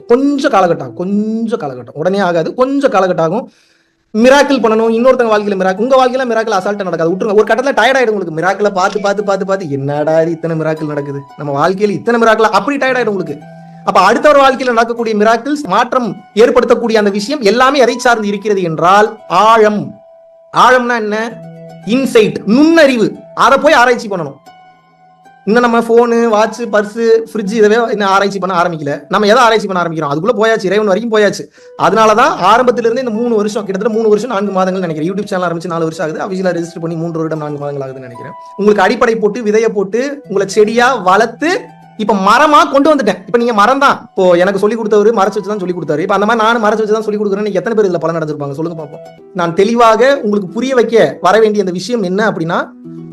கொஞ்சம் காலகட்டம், உடனே ஆகாது, கொஞ்சம் காலகட்டம் ஆகும். மிராக்கிள் பண்ணணும், இன்னொருத்தங்க வாழ்க்கையில மிராக்கிள், உங்க வாழ்க்கையில மிராக்கிள் அசால்ட்டா நடக்காது. விட்டுருங்க. ஒரு கட்டத்துல டயர்ட் ஆயிடும் உங்களுக்கு. மிராக்கிள பார்த்து என்னடா இத்தனை மிராக்கிள் நடக்குது நம்ம வாழ்க்கையில, இத்தனை மிராக்கிள், அப்படி டயர்ட் ஆயிடும் உங்களுக்கு. அப்ப அடுத்தவர் வாழ்க்கையில நடக்கக்கூடிய மிராக்கிள்ஸ், மாற்றம் ஏற்படுத்தக்கூடிய அந்த விஷயம் எல்லாமே எதை சார்ந்து இருக்கிறது என்றால் ஆழம்னா என்ன? இன்சைட், நுண்ணறிவு. அதை போய் ஆராய்ச்சி பண்ணணும். இன்னும் நம்ம போனு, வாட்ச், பர்ஸ், ஃப்ரிட்ஜ் இதவே இன்னும் ஆராய்ச்சி பண்ண ஆரம்பிக்கல. நம்ம எதை ஆராய்ச்சி பண்ண ஆரம்பிக்கிறோம்? அதுக்குள்ள போயாச்சு, இறைவன் வரைக்கும் போயாச்சு. அதனாலதான் ஆரம்பத்திலிருந்து இந்த 3 வருஷம், கிட்டத்தட்ட 3 வருஷம் 4 மாதங்கள் நினைக்கிறேன். யூடியூப் சேனல் ஆரம்பிச்சு 4 வருஷம் ஆகுது. அபிஷியலா ரெஜிஸ்டர் பண்ணி 3 வருடம் 4 மாதங்கள் ஆகுதுன்னு நினைக்கிறேன். உங்களுக்கு அடிப்படை போட்டு, விதைய போட்டு, உங்களை செடியா வளர்த்து இப்ப மரமா கொண்டு வந்துட்டேன். இப்ப நீங்க மரம் தான். இப்போ எனக்கு சொல்லி கொடுத்தவரு மறைச்சு வச்சுதான் சொல்லி கொடுத்தாரு. இப்ப அந்த மாதிரி நானும் மறைச்சு வச்சுதான் சொல்லி கொடுக்குறேன். எத்தனை பேர் இதுல பலன் அடைஞ்சிருப்பாங்க சொல்லுங்க பார்ப்போம். நான் தெளிவாக உங்களுக்கு புரிய வைக்க வர வேண்டிய அந்த விஷயம் என்ன அப்படின்னா,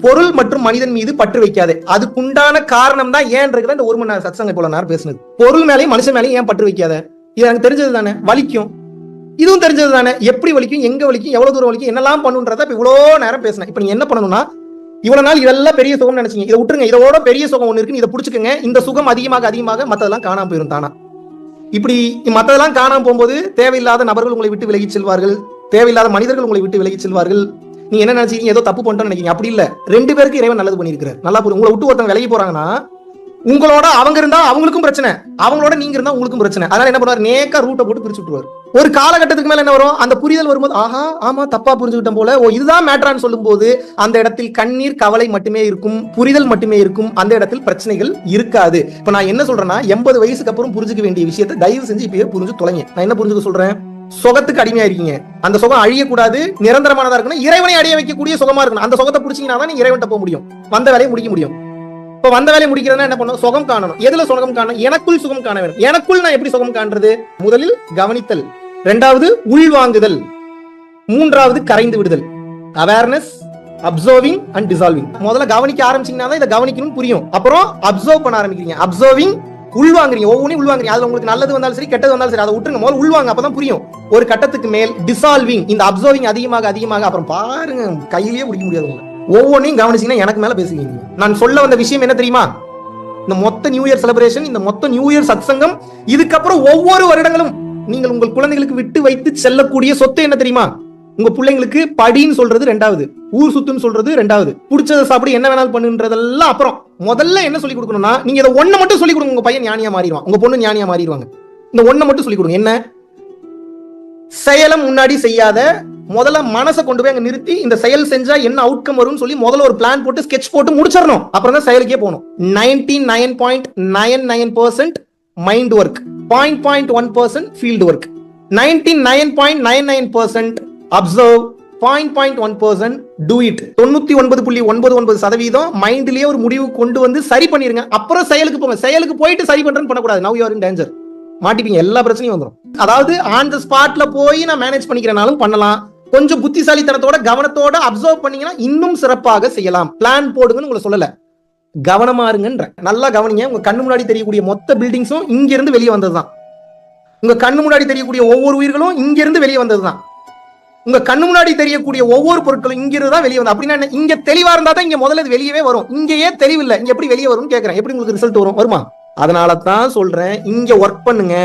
பொருள் மற்றும் மனிதன் மீது பற்று வைக்காதே. அதுக்குண்டான காரணம் தான் ஏன் இருக்கிற இந்த 1 மணி நேரம் சத்சங்க போல நேரம் பேசுனது. பொருள் மேலேயும் மனுஷன் மேலேயும் ஏன் பற்று வைக்காத? இது எனக்கு தெரிஞ்சது தானே, வலிக்கும். இதுவும் தெரிஞ்சது தானே, எப்படி வலிக்கும், எங்க வலிக்கும், எவ்வளவு தூரம் வலிக்கும், என்னெல்லாம் பண்ணுன்றத இப்ப இவ்வளவு நேரம் பேசினேன். இப்ப நீங்க என்ன பண்ணணும்னா, இவ்வளவு நாள் இதெல்லாம் பெரிய சுகம் நினைச்சீங்க, இதை விட்டுருங்க. இதோட பெரிய சுகம் ஒண்ணு இருக்கு, இதை புடிச்சுக்கங்க. இந்த சுகம் அதிகமாக மத்ததெல்லாம் காணாம போயிரும் தானா. இப்படி மத்ததெல்லாம் காணாம போகும்போது தேவையில்லாத நபர்கள் உங்களை விட்டு விலகி செல்வார்கள், தேவையில்லாத மனிதர்கள் உங்களை விட்டு விலகி செல்வார்கள். நீங்க என்ன நினைச்சீங்க, ஏதோ தப்பு பண்ணிட்டோம்னு நினைக்கிறீங்க. அப்படி இல்ல. 2 பேருக்கு இறைவன் நல்லது பண்ணியிருக்கிறார். நல்லா புரியும். உங்களை விட்டு ஒருத்தவங்க விலகி போறாங்கன்னா, உங்களோட அவங்க இருந்தா அவங்களுக்கும் பிரச்சனை, அவங்களோட நீங்க இருந்தா உங்களுக்கும் பிரச்சனை. அதனால என்ன பண்ணுவார், நேக்கா ரூட்டை போட்டு பிரிச்சு விட்டுருவார். ஒரு காலகட்டத்துக்கு மேல என்ன வரும், அந்த புரிதல் வரும்போது, ஆஹா ஆமா தப்பா புரிஞ்சுக்கிட்டோம் போல, ஓ இதுதான் மேட்டரான்னு சொல்லும் போது அந்த இடத்தில் கண்ணீர், கவலை மட்டுமே இருக்கும், புரிதல் மட்டுமே இருக்கும். அந்த இடத்தில் பிரச்சனைகள் இருக்காது. இப்ப நான் என்ன சொல்றேன்னா, 80 வயசுக்கு அப்புறம் புரிஞ்சுக்க வேண்டிய விஷயத்தை தயவு செஞ்சு இப்பயே புரிஞ்சு தொலைங்க. நான் என்ன புரிஞ்சுக்க சொல்றேன், சுகத்துக்கு அடிமையா இருக்கீங்க. அந்த சுகம் அழியக்கூடாது, நிரந்தரமானதா இருக்கணும், இறைவனை அடைய வைக்கக்கூடிய சுகமா இருக்கணும். அந்த சுகத்தை பிடிச்சீங்கன்னா தான் நீங்க இறைவன்ட்ட போக முடியும், வந்த வேலையை முடிக்க முடியும். இப்ப வந்த வேலையை முடிக்கிறதுனா என்ன பண்ணணும், சுகம் காணணும். எதுல சுகம் காணணும், எனக்குள் சுகம் காண வேண்டும். எனக்குள் நான் எப்படி சுகம் காண்றது? முதலில் கவனித்தல், 2வது உள்வாங்குதல், 3வது கரைந்து விடுதல். Awareness, observing and dissolving. முதல்ல கவனிக்க ஆரம்பிச்சீங்கன்னா தான் இதை கவனிக்கணும் புரியும். அப்புறம் அப்சர்வ் பண்ண ஆரம்பிக்கிறீங்க, அப்சர்விங், உள்வாங்குறீங்க, ஒவ்வொன்றையும் உள்வாங்குறீங்க. அதுல உங்களுக்கு நல்லது வந்தாலும் சரி, கெட்டது வந்தாலும் சரி, அதை விட்டுருங்க, முதல்ல உள்வாங்க, அப்பதான் புரியும். ஒரு கட்டத்துக்கு மேல் டிசால்விங், இந்த அப்சர்விங் அதிகமாக அப்புறம் பாருங்க கையிலேயே பிடிக்க முடியாது. ஒவ்வொன்றையும் கவனிச்சீங்கன்னா எனக்கு மேல பேசுவீங்க. நான் சொல்ல வந்த விஷயம் என்ன தெரியுமா, இந்த மொத்த நியூ இயர் செலிப்ரேஷன், இந்த மொத்த நியூ இயர் சத்சங்கம், இதுக்கப்புறம் ஒவ்வொரு வருடங்களும் நீங்கள் உங்கள் குழந்தைகளுக்கு விட்டு வைத்து செல்லக்கூடிய சொத்து என்ன தெரியுமா? உங்க பிள்ளைங்களுக்கு படின்னு சொல்றது 2வது, ஊர் சுத்துன்னு சொல்றது 2வது, பிடிச்சதை சாப்பிடு, என்ன வேணாலும் பண்ணுன்றதெல்லாம் அப்புறம். முதல்ல என்ன சொல்லி கொடுக்கணும்னா, நீங்க இதை ஒண்ணு மட்டும் சொல்லி கொடுங்க, உங்க பையன் ஞானியா மாறிடுவான், உங்க பொண்ணு ஞானியா மாறிடுவாங்க. இந்த ஒண்ணு மட்டும் சொல்லி கொடுங்க. என்ன? செயலம் முன்னாடி செய்யாத, முதல்ல மனசை கொண்டு போய் அங்க நிறுத்தி, இந்த செயல் செஞ்சா என்ன அவுட்கம் வரும்னு சொல்லி முதல்ல ஒரு பிளான் போட்டு ஸ்கெட்ச் போட்டு முடிச்சிடணும். அப்புறம் தான் செயலுக்கே போகணும். 99.99% mind work, 0.1% field work, 99.99% observe, 0.1% do it. 99.99% மைண்ட்லயே ஒரு முடிவு கொண்டு வந்து சரி பண்ணிருங்க. அப்புறம் செயலுக்கு போங்க. செயலுக்கு போயிட்டு சரி பண்றேன்னு பண்ணக்கூடாது. Now you are in danger. மாட்டிப்பீங்க, எல்லா பிரச்சனையும் வந்துடும். அதாவது ஆன் த ஸ்பாட்ல போய் நான் மேனேஜ் பண்ணிக்கிறனாலும் பண்ணலாம். கொஞ்சம் புத்திசாலித்தனத்தோட கவனத்தோட அப்சர்வ் பண்ணீங்கன்னா இன்னும் சிறப்பாக செய்யலாம். பிளான் போடுங்கன்னு உங்களை சொல்லல, கவனமா இருங்கன்ற. நல்லா கவனிங்க. உங்க கண்ணு முன்னாடி தெரியக்கூடிய மொத்த பில்டிங்ஸும் இங்க இருந்து வெளியே வந்ததுதான். உங்க கண்ணு முன்னாடி தெரியக்கூடிய ஒவ்வொரு உயிர்களும் இங்க இருந்து வெளியே வந்ததுதான். உங்க கண்ணு முன்னாடி தெரியக்கூடிய ஒவ்வொரு பொருட்களும் இங்க இருந்து தான் வெளியே வந்து. அப்படின்னா இங்க தெளிவா இருந்தா தான் இங்க முதல்ல வெளியவே வரும். இங்கேயே தெளிவில்லை, இங்க எப்படி வெளியே வரும்னு கேட்கறேன். எப்படி உங்களுக்கு ரிசல்ட் வரும்? வருமா? அதனால தான் சொல்றேன், இங்க ஒர்க் பண்ணுங்க,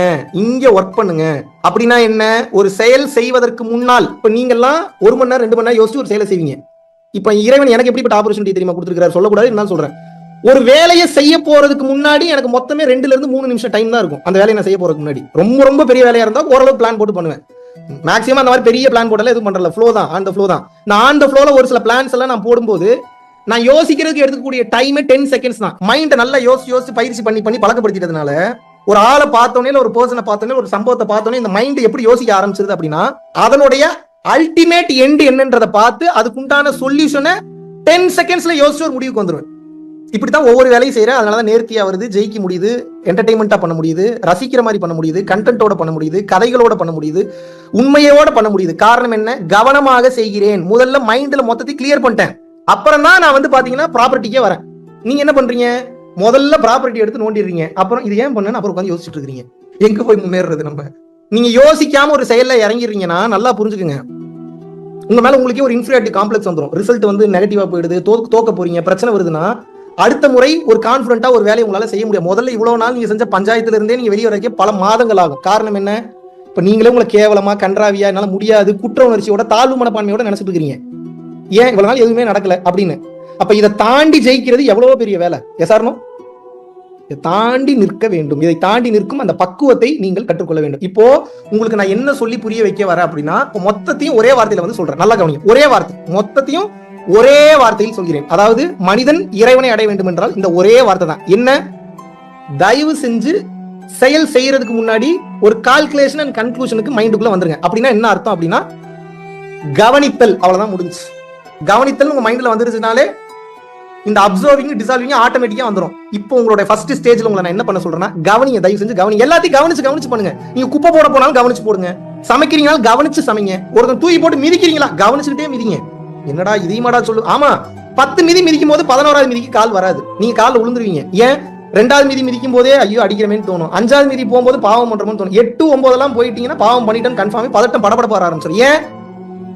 இங்க ஒர்க் பண்ணுங்க. அப்படின்னா என்ன? ஒரு செயல் செய்வதற்கு முன்னால், இப்ப நீங்க எல்லாம் 1 மணி நேரம் 2 மணி நேரம் யோசிச்சு ஒரு செயலை செய்வீங்க. இப்ப இறைவன் எனக்கு எப்படிப்பட்ட ஆப்பர்ச்சுனிட்டி தெரியுமா கொடுத்திருக்காரு? சொல்லக்கூடாது, என்ன சொல்றேன், ஒரு வேலையை செய்ய போறதுக்கு முன்னாடி எனக்கு மொத்தமே 2ல இருந்து 3 நிமிஷம் டைம் தான் இருக்கும். அந்த வேலையை நான் செய்ய போறதுக்கு முன்னாடி ரொம்ப ரொம்ப பெரிய வேலையா இருந்தா ஓரளவு பிளான் போட்டு பண்ணுவேன். மேக்ஸிமம் அந்த மாதிரி பெரிய பிளான் போடல எதுவும் பண்றல, ஃப்ளோ தான், ஆன் த ஃப்ளோ தான். நான் ஆன் த ஃப்ளோல ஒரு சில பிளான்ஸ் எல்லாம் நான் போடும்போது நான் யோசிக்கிறதுக்கு எடுக்கக்கூடிய டைம் 10 செகண்ட்ஸ் தான். மைண்ட் நல்லா யோசிச்சு பயிற்சி பண்ணி பழக்கப்படுத்திட்டதுனால ஒரு ஆளை பார்த்தோன்னே, ஒரு பர்சனை பார்த்தோன்னே, ஒரு சம்பவத்தை பார்த்தோன்னே இந்த மைண்ட் எப்படி யோசிக்க ஆரம்பிச்சிருது அப்படின்னா, அதனுடைய அல்டிமேட் எண்ட் என்னன்றதை பார்த்து அதுக்குண்டான சொல்யூஷனை 10 செகண்ட்ஸ்ல யோசிச்சு ஒரு முடிவுக்கு வந்துருவேன். இப்படித்தான் ஒவ்வொரு வேலையும் செய்யறேன். அதனாலதான் நேர்த்தியா வருது, ஜெயிக்க முடியுது, என்டர்டைன்மெண்டா பண்ண முடியுது, ரசிக்கிற மாதிரி பண்ண முடியுது, கண்டென்ட்டோட பண்ண முடியுது, கதைகளோட பண்ண முடியுது, உண்மையோட பண்ண முடியுது. காரணம் என்ன? கவனமாக செய்கிறேன். முதல்ல மைண்ட்ல மொத்தத்தை கிளியர் பண்ணிட்டேன். அப்புறம் தான் நான் வந்து பாத்தீங்கன்னா ப்ராப்பர்ட்டிக்கே வரேன். நீங்க என்ன பண்றீங்க? முதல்ல ப்ராப்பர்ட்டி எடுத்து நோண்டிடுறீங்க. அப்புறம் இது ஏன் பண்ணு அப்புறம் உட்காந்து யோசிச்சுட்டு இருக்கீங்க. எங்க போய் முன்னேறது? நம்ம நீங்க யோசிக்காம ஒரு செயல்ல இறங்கிடுறீங்கன்னா நல்லா புரிஞ்சுக்குங்க, உங்க மேல உங்களுக்கே ஒரு இன்ஃபீரியாரிட்டி காம்ப்ளெக்ஸ் வந்துடும். ரிசல்ட் வந்து நெகட்டிவா போயிடுது, தோக்க போறீங்க, பிரச்சனை வருதுன்னா அடுத்த முறை ஒரு கான்பிடண்டா ஒரு வேலையை உங்களால செய்ய முடியும். முதல்ல இவ்வளவு நாள் நீங்க செஞ்ச பஞ்சாயத்துல இருந்தே நீங்க வெளியே வரைக்கும் பல மாதங்கள் ஆகும். காரணம் என்ன? இப்ப நீங்களே உங்களை கேவலமா, கன்றாவியா, என்னால முடியாது, குற்ற உணர்ச்சியோட, தாழ்வு மனப்பான்மையோட நினைச்சிட்டு இருக்கீங்க. ஏன் இவ்வளவு நாள் எதுவுமே நடக்கல அப்படின்னு. அப்ப இதை தாண்டி ஜெயிக்கிறது எவ்வளவோ பெரிய வேலை. எசாரணம் இதை தாண்டி நிற்க வேண்டும். இதை தாண்டி நிற்கும் அந்த பக்குவத்தை நீங்கள் கற்றுக்கொள்ள வேண்டும். இப்போ உங்களுக்கு நான் என்ன சொல்லி புரிய வைக்க வரேன் அப்படின்னா, மொத்தத்தையும் ஒரே வார்த்தையில வந்து சொல்றேன். நல்லா கவனிங்க. ஒரே வார்த்தை, மொத்தத்தையும் ஒரே வார்த்தையில் சொல்கிறேன். அதாவது மனிதன் இறைவனை அடைய வேண்டும் என்றால் இந்த ஒரே வார்த்தை தான். என்ன? தயவு செஞ்சு செயல் செய்யறதுக்கு முன்னாடி ஒரு கால்குலேஷன் அண்ட் கன்க்ளூஷனுக்கு மைண்டுக்குள்ள வந்துருங்க. அப்படின்னா என்ன அர்த்தம் அப்படின்னா, கவனித்தல். அவ்வளவுதான், முடிஞ்சு. கவனித்தல் உங்க மைண்ட்ல வந்துருச்சுனாலே இந்த அப்சர்விங் டிசால்விங் ஆட்டோமேட்டிக்கா வந்துடும். இப்போ உங்களோட ஃபர்ஸ்ட் ஸ்டேஜ்ல உங்களை நான் என்ன பண்ண சொல்றேன்னா, கவனிங்க, தயவு செஞ்சு கவனிங்க. எல்லாத்தையும் கவனிச்சு பண்ணுங்க. நீங்க குப்பை போட போனாலும் கவனிச்சு போடுங்க, சமைக்கிறீங்கனாலும் கவனிச்சு சமைங்க, ஒருத்தன் தூக்கி போட்டு மிதிக்கிறீங்களா கவனிச்சுக்கிட்டே மிதிங்க. என்னடா இதையுமாடா சொல்லு? ஆமா, 10 மிதி மிதிக்கும் போது 11வது மிதிக்கு கால் வராது, நீங்க கால் விழுந்துருவீங்க. ஏன்? 2வது மிதி மிதிக்கும் போதே ஐயோ அடிக்கிறமேன்னு தோணும், 5வது மிதி போகும்போது பாவம் பண்றோம்னு தோணும், 8, 9 எல்லாம் போயிட்டீங்கன்னா பாவம் பண்ணிட்டேன்னு கன்ஃபார்ம் பதட்டம் படபட ஆரம்பிச்சிடும். ஏன்?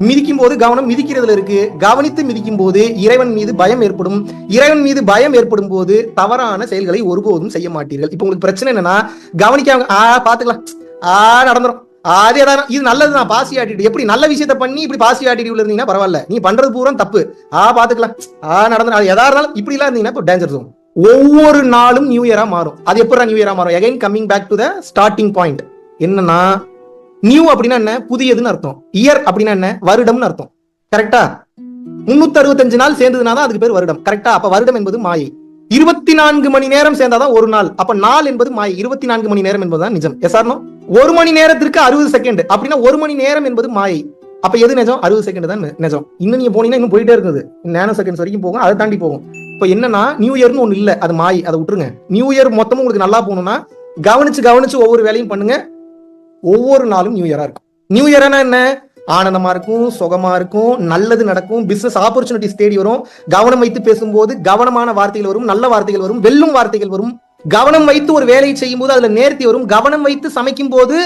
மிதிக்கும் போது கவனம் மிதிக்கிறதுல இருக்கு. கவனித்து மிதிக்கும் போது இறைவன் மீது பயம் ஏற்படும். இறைவன் மீது பயம் ஏற்படும் போது தவறான செயல்களை ஒருபோதும் செய்ய மாட்டீர்கள். இப்போ உங்களுக்கு பிரச்சனை என்னன்னா, கவனிக்காம பாத்துக்கலாம், நடந்துரும், அதேதான், இது நல்லதுதான், பாசிட்டிவ் ஆட்டிடியூட். எப்படி நல்ல விஷயத்த பண்ணி இப்படி பாசிட்டிவ் ஆட்டிடியூட்ல இருந்தீங்கன்னா பரவாயில்ல, நீ பண்றது பூரா தப்பு, பாத்துக்கலாம், நடந்துரும், எதா இருந்தாலும் இப்படி எல்லாம் இருந்தீங்கன்னா இப்போ டேஞ்சர் ஜோன். ஒவ்வொரு நாளும் நியூ இயரா மாறும். அது எப்படி நியூ இயரா மாறும்? Again coming back to the starting point. என்னன்னா, நியூ அப்படின்னா என்ன? புதியதுன்னு அர்த்தம். இயர் அப்படின்னா என்ன? வருடம்னு அர்த்தம். கரெக்டா? 365 நாள் சேர்ந்ததுனால அதுக்கு பேர் வருடம். கரெக்டா? அப்ப வருடம் என்பது மாயை. 24 மணி நேரம் சேர்ந்தாதான் ஒரு நாள். அப்ப நாள் என்பது மாயை, 24 மணி நேரம் என்பதுதான் நிஜம். எஸ்ஆர்னோ? 1 மணி நேரத்திற்கு 60 செகண்ட் அப்படின்னா 1 மணி நேரம் என்பது மாயை. அப்ப எது நிஜம்? 60 செகண்ட் தான் நிஜம். இன்னும் நீங்க போனீங்கன்னா இன்னும் போயிட்டே இருக்குது, நேனோ செகண்ட்ஸ் வரைக்கும் போகும், அதை தாண்டி போகும். இப்ப என்னன்னா, நியூ இயர்னு ஒண்ணு இல்ல, அது மாயை, அதை விட்டுருங்க. நியூ இயர் மொத்தமும் உங்களுக்கு நல்லா போகணும்னா கவனிச்சு ஒவ்வொரு வேலையும் பண்ணுங்க. ஒவ்வொரு நாளும் நியூ இயரா இருக்கும். நியூ இயர்னா என்ன? ஆனந்தமா இருக்கும், சுகமா இருக்கும், நல்லது நடக்கும், பிசினஸ் ஆப்பர்ச்சுனிட்டிஸ் தேடி வரும். கவனம் வைத்து பேசும்போது கவனமான வார்த்தைகள் வரும், நல்ல வார்த்தைகள் வரும், வெல்லும் வார்த்தைகள் வரும். கவனம் வைத்து ஒரு வேலையை செய்யும் போது அதுல நேர்த்தி வரும். கவனம் வைத்து சமைக்கும் போது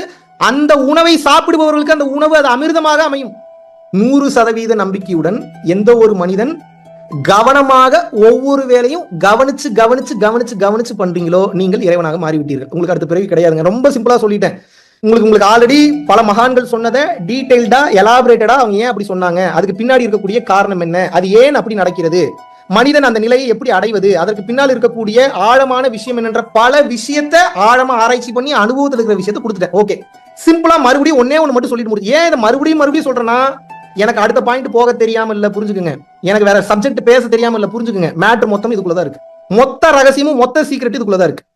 அந்த உணவை சாப்பிடுபவர்களுக்கு அந்த உணவு அது அமிர்தமாக அமையும். 100% நம்பிக்கையுடன் எந்த ஒரு மனிதன் கவனமாக ஒவ்வொரு வேலையும் கவனிச்சு பண்றீங்களோ நீங்கள் இறைவனாக மாறிவிட்டீர்கள். உங்களுக்கு அடுத்த பிறவி கிடையாதுங்க. ரொம்ப சிம்பிளா சொல்லிட்டேன். உங்களுக்கு ஆல்ரெடி பல மகான்கள் சொன்னதை டீடைல்டா எலாபரேட்டடா அவங்க ஏன் அப்படி சொன்னாங்க, அதுக்கு பின்னாடி இருக்கக்கூடிய காரணம் என்ன, அது ஏன் அப்படி நடக்கிறது, மனிதன் அந்த நிலையை எப்படி அடைவது, அதற்கு பின்னால் இருக்கக்கூடிய ஆழமான விஷயம் என்னன்ற பல விஷயத்தை ஆழமா ஆராய்ச்சி பண்ணி அனுபவத்தில் இருக்கிற விஷயத்தை கொடுத்துட்டேன். ஓகே, சிம்பிளா மறுபடியும் ஒன்னே ஒன்று மட்டும் சொல்லிட்டு முடியும். ஏன் இதை மறுபடியும் சொல்றேன்னா, எனக்கு அடுத்த பாயிண்ட் போக தெரியாம இல்ல, புரிஞ்சுக்குங்க. எனக்கு வேற சப்ஜெக்ட் பேச தெரியாம இல்ல, புரிஞ்சுக்குங்க. மேட்டர் மொத்தம் இதுக்குள்ளதான் இருக்கு. மொத்த ரகசியமும் மொத்த சீக்கிரட் இதுக்குள்ளதான் இருக்கு.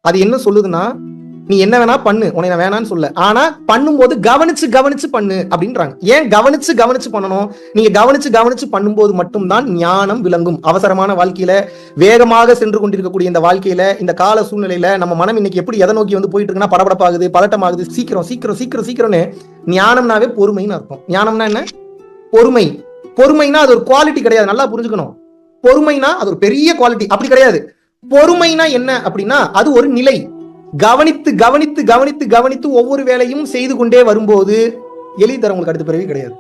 அது என்ன சொல்லுதுன்னா, நீ என்ன வேணா பண்ணு, உன்னை நான் வேணான்னு சொல்ல, ஆனா பண்ணும்போது கவனிச்சு பண்ணு அப்படின்றாங்க. ஏன் கவனிச்சு பண்ணணும்? நீங்க கவனிச்சு பண்ணும்போது மட்டும்தான் ஞானம் விளங்கும். அவசரமான வாழ்க்கையில, வேகமாக சென்று கொண்டிருக்கக்கூடிய இந்த வாழ்க்கையில, இந்த கால சூழ்நிலையில நம்ம மனம் இன்னைக்கு எப்படி எதை நோக்கி வந்து போயிட்டு இருக்குன்னா, படபடப்பாகுது, பதட்டமாகுது, சீக்கிரம்னு. ஞானம்னாவே பொறுமைன்னு அர்த்தம். ஞானம்னா என்ன? பொறுமைனா அது ஒரு குவாலிட்டி கிடையாது, நல்லா புரிஞ்சுக்கணும். பொறுமைனா அது ஒரு பெரிய குவாலிட்டி அப்படி கிடையாது. பொறுமைனா என்ன அப்படின்னா, அது ஒரு நிலை. கவனித்து ஒவ்வொரு வேலையும் செய்து கொண்டே வரும்போது எளிதர உங்களுக்கு அடுத்த பிறவி கிடையாது.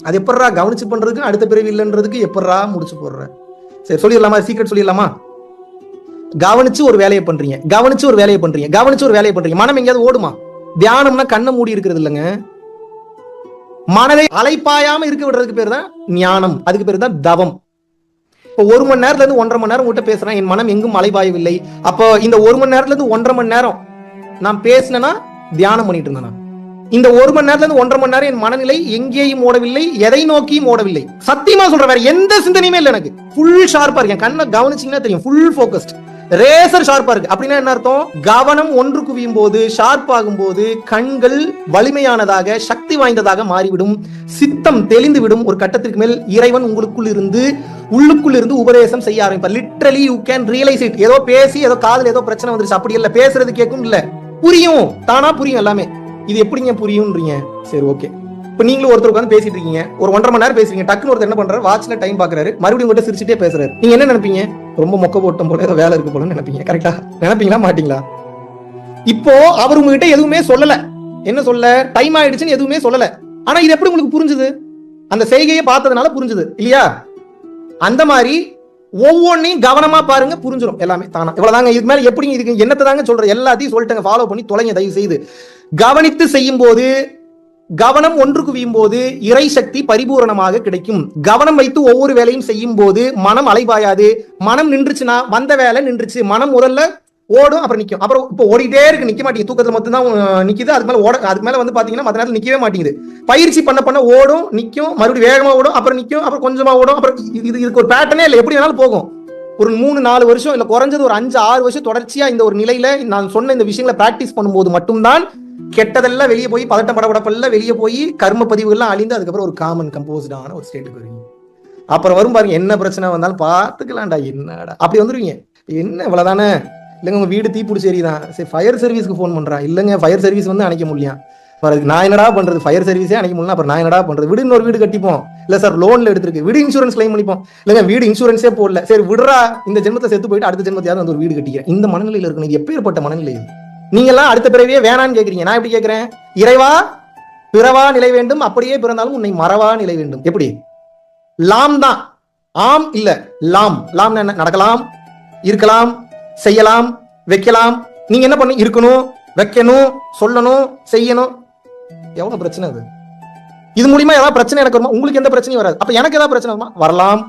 அது எப்படா கவனிச்சு பண்றதுக்கு அடுத்த பிறவி இல்லைன்றதுக்கு எப்படா முடிச்சு போடுற? சரி, சொல்லிடலாமா? சீக்கிரம் சொல்லிடலாமா? கவனிச்சு ஒரு வேலையை பண்றீங்க, கவனிச்சு ஒரு வேலையை பண்றீங்க, கவனிச்சு ஒரு வேலையை பண்றீங்க, மனம் எங்கேயாவது ஓடுமா? தியானம்னா கண்ணை மூடி இருக்கிறது இல்லைங்க. மனதை அலைப்பாயாம இருக்க விடுறதுக்கு பேர் தான் ஞானம், அதுக்கு பேர் தான் தவம். இப்போ 1 மணி நேரத்துல இருந்து 1.5 மணி நேரம் உங்ககிட்ட பேசுறேன், என் மனம் எங்கும் அலைபாயவில்லை. அப்போ இந்த 1 மணி நேரத்துல இருந்து 1.5 மணி நேரம் நான் பேசினேன்னா தியானம் பண்ணிட்டு இருந்தேன். இந்த 1 மணி நேரத்துல இருந்து 1.5 மணி நேரம் என் மனநிலை எங்கேயும் ஓடவில்லை, எதை நோக்கியும் ஓடவில்லை. சத்தியமா சொல்றேன், வேற எந்த சிந்தனையுமே இல்லை எனக்கு. ஃபுல் ஷார்ப்பா இருக்கேன், கண்ணை கவனிச்சீங்கன்னா தெரியும், ஃபுல் ஃபோக்கஸ்ட், ரேசர் ஷார்ப்பா இருக்கு. அப்படின்னா என்ன அர்த்தம்? கவனம் ஒன்று குவியும் போது, ஷார்ப் ஆகும் போது கண்கள் வலிமையானதாக, சக்தி வாய்ந்ததாக மாறிவிடும், சித்தம் தெளிந்து விடும். ஒரு கட்டத்திற்கு மேல் இறைவன் உள்ளுக்குள் இருந்து உபதேசம் செய்ய ஆரம்பிப்பார். Literally you can realise it. ஏதோ பேசி ஏதோ காதுல ஏதோ பிரச்சனை வந்துருச்சு அப்படி இல்ல, பேசுறது கேட்கும் இல்ல, புரியும், தானா புரியும் எல்லாமே. இது எப்படிங்க புரியும்ன்றீங்க? சரி, ஓகே. இப்ப நீங்களும் ஒருத்தர் உட்காந்து பேசிட்டு இருக்கீங்க, ஒரு 1.5 மணி நேரம் பேசுறீங்க, டக்குன்னு ஒருத்தர் என்ன பண்றாரு, வாட்ச்ல டைம் பாக்குறாரு, மறுபடியும் உங்கள்கிட்ட சிரிச்சுட்டே பேசுறாரு. நீங்க என்ன நினைப்பீங்க? ரொம்ப மொக்க போட்டம் போல, ஏதோ வேலை இருக்கு போல நினைப்பீங்க. கரெக்டா நினைப்பீங்களா மாட்டீங்களா? இப்போ அவர் உங்ககிட்ட எதுவுமே சொல்லல, என்ன சொல்ல, டைம் ஆயிடுச்சுன்னு எதுவுமே சொல்லல. ஆனா இது எப்படி உங்களுக்கு புரிஞ்சுது? அந்த செய்கையை பார்த்ததுனால புரிஞ்சுது இல்லையா? அந்த மாதிரி ஒவ்வொன்னையும் கவனமா பாருங்க, புரிஞ்சிடும் எல்லாமே தானா. இவ்வளவுதாங்க. இதுக்கு மேல எப்படி இதுக்கு என்னத்தை தாங்க சொல்றேன், எல்லாத்தையும் சொல்லிட்டேங்க. ஃபாலோ பண்ணி தொலைங்க தயவு செய்து. கவனித்து செய்யும் போது, கவனம் ஒன்று குவியும் போது இறை சக்தி பரிபூரணமாக கிடைக்கும். கவனம் வைத்து ஒவ்வொரு வேலையும் செய்யும் போது மனம் அலைபாயாது. மனம் நின்றுச்சுன்னா வந்த வேலை நின்றுச்சு. மனம் முதல்ல ஓடும், அப்புறம் நிற்கும். அப்புறம் இப்போ ஓடிட்டே இருக்கு, நிக்க மாட்டேங்குது. தூக்கத்துல மட்டும் தான் நிக்குது. அதுக்கு மேல அதுக்கு மேல வந்து பாத்தீங்கன்னா மற்ற நேரத்தில் நிக்கவே மாட்டேங்குது. பயிற்சி பண்ண ஓடும், நிக்கும், மறுபடியும் வேகமா ஓடும், அப்புறம் நிக்கும், அப்புறம் கொஞ்சமா ஓடும், அப்புறம் இதுக்கு ஒரு பேட்டர்னே இல்லை, எப்படி வேணாலும் போகும். ஒரு 3-4 வருஷம் இல்ல குறைஞ்சது ஒரு 5-6 வருஷம் தொடர்ச்சியா இந்த ஒரு நிலையில நான் சொன்ன இந்த விஷயங்களை பிராக்டிஸ் பண்ணும்போது மட்டும்தான் கெட்டதெல்லாம் வெளியே போய், பதட்டம் படப்படப்பெல்லாம் வெளியே போய், கர்ம பதிவுகள்லாம் அழிந்து அதுக்கப்புறம் ஒரு காமன் கம்போஸ்டான ஒரு ஸ்டேட்டுக்கு வருவீங்க. அப்புறம் வரும் பாருங்க, என்ன பிரச்சனை வந்தாலும் பார்த்துக்கலாம்டா, என்னடா அப்படி வந்துருவீங்க. என்ன இவ்வளவுதானே? இல்லைங்க உங்க வீடு தீப்பிடிச்சு சரிதான், சரி ஃபயர் சர்வீஸ்க்கு ஃபோன் பண்றான். இல்லைங்க ஃபயர் சர்வீஸ் வந்து அணைக்க முடியும். நான் என்னடா பண்றது, ஃபயர் சர்வீஸே அணைக்க முடியல, அப்புறம் நான் என்னடா பண்றது? வீடு இன்னொரு வீடு கட்டிப்போம். இல்ல சார் லோன்ல எடுத்திருக்கு, வீடு இன்சூரன்ஸ் கிளைம் பண்ணிப்போம். இல்லைங்க வீடு இன்சூரன்ஸே போடல, சரி விடுறா, இந்த ஜென்மத்தை செத்து போயிட்டு அடுத்த ஜென்மத்தையாவது வந்து ஒரு வீடு கட்டிக்கிறேன். இந்த மனநிலையில இருக்கணும். இது எப்பேற்பட்ட மனநிலை? நீங்க எல்லாம் அடுத்த பிறவியே வேணான்னு கேக்குறீங்க. நான் எப்படி கேட்கிறேன்? இறைவா பிறவா நிலை வேண்டும், அப்படியே பிறந்தாலும் உன்னை மறவா நிலை வேண்டும். எப்படி? லாம் தான், ஆம் இல்ல லாம். லாம் என்ன? நடக்கலாம், இருக்கலாம், செய்யலாம், வைக்கலாம். நீங்க என்ன பண்ண? இருக்கணும், வைக்கணும், சொல்லணும், செய்யணும். எவ்வளவு பிரச்சனை அது? இது மூலியமா ஏதாவது பிரச்சனை எனக்கு வருமா? உங்களுக்கு எந்த பிரச்சனையும் வராது. அப்ப எனக்கு ஏதாவது பிரச்சனை வருமா? வரலாம்,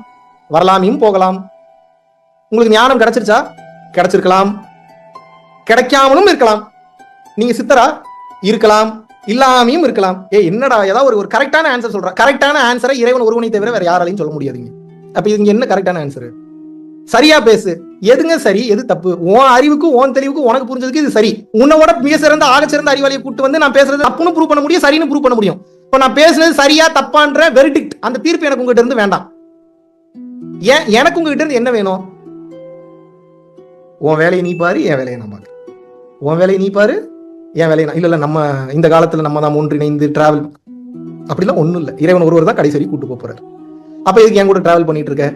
வரலாமையும் போகலாம். உங்களுக்கு ஞானம் கிடைச்சிருச்சா? கிடைச்சிருக்கலாம், கிடைக்காமலும் இருக்கலாம். நீங்க சித்தரா? இருக்கலாம், இல்லாமையும் இருக்கலாம். என்னடா ஏதாவது ஒரு கரெக்டான ஆன்சர் சொல்ற. கரெக்டான ஆன்சரை இறைவன் ஒருவனை தவிர வேற யாராலையும் சொல்ல முடியாதுங்க. அப்ப இது என்ன கரெக்டான ஆன்சர்? சரியா பேசு. எதுங்க சரி, எது தப்பு? உன் அறிவுக்கு, உன் தெளிவுக்கு, உனக்கு புரிஞ்சதுக்கு இது சரி. உன்னோட மிக சிறந்த ஆக சிறந்த அறிவாளியை கூட்டு வந்து நான் பேசுறது தப்புன்னு ப்ரூவ் பண்ண முடியும், சரின்னு ப்ரூவ் பண்ண முடியும். இப்ப நான் பேசுறது சரியா தப்பான்ற வெர்டிக்ட், அந்த தீர்ப்பு எனக்கு உங்ககிட்ட இருந்து வேண்டாம். ஏன் எனக்கு உங்ககிட்ட இருந்து என்ன வேணும்? உன் வேலையை நீ பாரு, என் வேலையை நான் பாக்குறேன். உன் வேலையை நீ பாரு, என் வேலையை நான். இல்ல நம்ம இந்த காலத்துல நம்ம தான் ஒன்றிணைந்து டிராவல், அப்படிலாம் ஒண்ணும் இல்லை. இறைவன் ஒருவர் தான் கடைசி கூட்டு போறாரு. அப்ப இதுக்கு என் கூட டிராவல் பண்ணிட்டு இருக்க?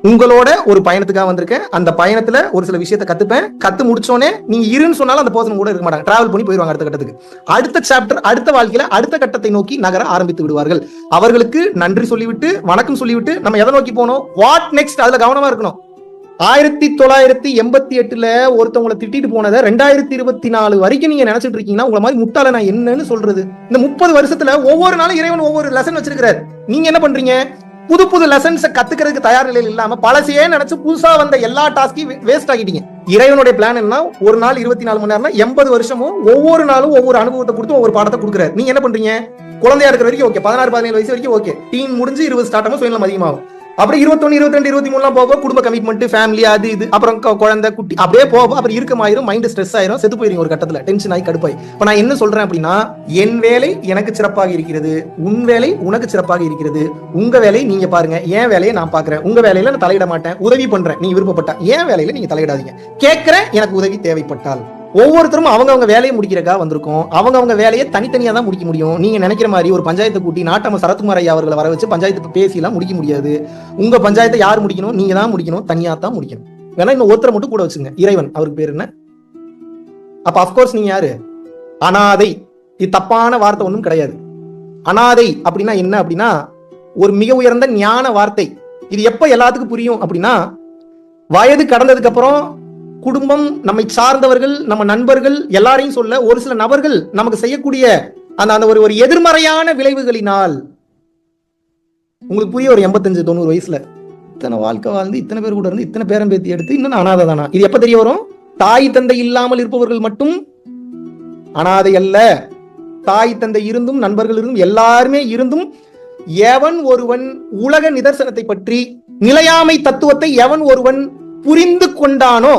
உங்களோட ஒரு பயணத்துக்காக வந்திருக்கேன். அந்த பயணத்துல ஒரு சில விஷயத்தை கத்துப்பேன். கத்து முடிச்சோன்னே நீங்க இருன்னு சொன்னாலும் அந்த பர்சன் கூட இருக்க மாட்டாங்க, டிராவல் பண்ணி போயிருவாங்க அடுத்த கட்டத்துக்கு. அடுத்த சாப்டர், அடுத்த வாழ்க்கையில அடுத்த கட்டத்தை நோக்கி நகர ஆரம்பித்து விடுவார்கள். அவர்களுக்கு நன்றி சொல்லிவிட்டு, வணக்கம் சொல்லிவிட்டு நம்ம எதை நோக்கி போனோம், வாட் நெக்ஸ்ட், அதுல கவனமா இருக்கணும். 1988 ஒருத்தவங்களை திட்டிட்டு போனதை 2024 வரைக்கும் நீங்க நினைச்சிட்டு இருக்கீங்கன்னா உங்களை மாதிரி முட்டாள நான் என்னன்னு சொல்றது? இந்த 30 வருஷத்துல ஒவ்வொரு நாளும் இறைவன் ஒவ்வொரு லெசன் வச்சிருக்கிறார். நீங்க என்ன பண்றீங்க? புது புது லெசன்ஸ் கத்துக்கிறதுக்கு தயார் நிலையில் இல்லாம பழசையே நினைச்சு புதுசா வந்த எல்லா டாஸ்கையும் வேஸ்ட் ஆகிட்டீங்க. இறைவனுடைய பிளான் என்ன? ஒரு நாள் 24 மணி நேரம், 80 வருஷமும் ஒவ்வொரு நாளும் ஒவ்வொரு அனுபவத்தை கொடுத்து ஒவ்வொரு பாடத்தை கொடுக்குறாரு. நீங்க என்ன பண்றீங்க? குழந்தையா இருக்கிற வரைக்கும் ஓகே, 16-17 வயசு வரைக்கும் ஓகே, டீன் முடிஞ்சு 20 ஸ்டார்ட் ஆகும், சுயநலம் அதிகமாகும். அப்படி 21, 22, 23 போக குடும்ப கமிட்மெண்ட், ஃபேமிலி, அது இது, அப்புறம் குழந்தை குட்டி, அப்படியே போக அப்புறம் இருக்கமாயிரும், மைண்ட் ஸ்ட்ரெஸ் ஆயிரும், செத்து போயிருங்க ஒரு கட்டத்துல, டென்ஷன் ஆகி கடுப்பாய். இப்ப நான் என்ன சொல்றேன் அப்படின்னா, என் வேலை எனக்கு சிறப்பாக இருக்கிறது, உன் வேலை உனக்கு சிறப்பாக இருக்கிறது. உங்க வேலையை நீங்க பாருங்க, என் வேலையை நான் பாக்குறேன். உங்க வேலையில நான் தலையிட மாட்டேன், உதவி பண்றேன் நீங்க விருப்பப்பட்டா. என் வேலையில நீங்க தலையிடாதீங்க, கேட்கிறேன் எனக்கு உதவி தேவைப்பட்டால். ஒவ்வொருத்தரும் அவங்க வேலையை முடிக்கிறக்கா வந்திருக்கோம். அவங்க வேலையை தனித்தனியா தான் முடிக்க முடியும். நீங்க நினைக்கிற மாதிரி ஒரு பஞ்சாயத்தை கூட்டி நாட்டாம சரத்குமார் ஐயா அவர்களை வர வச்சு பஞ்சாயத்து பேசிலாம் முடிக்க முடியாது. உங்க பஞ்சாயத்தை யார் முடிக்கணும்? நீங்க தான் முடிக்கணும், தனியா தான் முடிக்கணும். வேணா இன்னும் ஒருத்தரை மட்டும் கூட வச்சுங்க, இறைவன், அவருக்கு பேர் என்ன? அப்ப அப்கோர்ஸ் நீங்க யாரு? அனாதை. இது தப்பான வார்த்தை ஒன்றும் கிடையாது. அனாதை அப்படின்னா என்ன அப்படின்னா ஒரு மிக உயர்ந்த ஞான வார்த்தை. இது எப்ப எல்லாத்துக்கும் புரியும் அப்படின்னா, வயது கடந்ததுக்கு அப்புறம் குடும்பம், நம்மை சார்ந்தவர்கள், நம்ம நண்பர்கள் எல்லாரையும் சொல்ல, ஒரு சில நபர்கள் நமக்கு செய்யக்கூடிய அந்த ஒரு எதிர்மறையான விளைவுகளினால் உங்களுக்கு புரிய ஒரு 85-90 வயசுல இத்தனை வாழ்க்கை வாழ்ந்து இத்தனை பேர் கூட இருந்து இத்தனை பேரம் பேத்தி எடுத்து இன்னும் அனாதை தானா? இது எப்ப தெரிய வரும்? தாய் தந்தை இல்லாமல் இருப்பவர்கள் மட்டும் அனாதை அல்ல. தாய் தந்தை இருந்தும் நண்பர்கள் இருந்தும் எல்லாருமே இருந்தும் எவன் ஒருவன் உலக நிதர்சனத்தை பற்றி நிலையாமை தத்துவத்தை எவன் ஒருவன் புரிந்து கொண்டானோ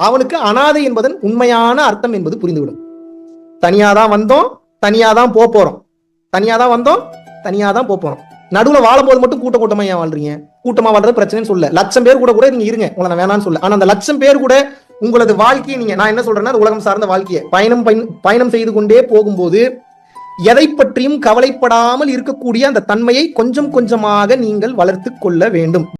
அவனுக்கு அனாதை என்பதன் உண்மையான அர்த்தம் என்பது புரிந்துவிடும். தனியாதான் வந்தோம், தனியாதான் போறோம், தனியாதான் வந்தோம், தனியாதான் போறோம். நடுவுல வாழும் போது மட்டும் கூட்டமா ஏன் வாழ்றீங்க? கூட்டமா வாழ்றது பிரச்சனைன்னு சொல்ல, 1,00,000 பேர் கூட நீங்க இருங்க, உங்களை நான் வேணான்னு சொல்ல. ஆனா அந்த 1,00,000 பேர் கூட உங்களது வாழ்க்கையை நீங்க, நான் என்ன சொல்றேன்னா உலகம் சார்ந்த வாழ்க்கையை பயணம் செய்து கொண்டே போகும்போது எதை பற்றியும் கவலைப்படாமல் இருக்கக்கூடிய அந்த தன்மையை கொஞ்சம் கொஞ்சமாக நீங்கள் வளர்த்து கொள்ள வேண்டும்.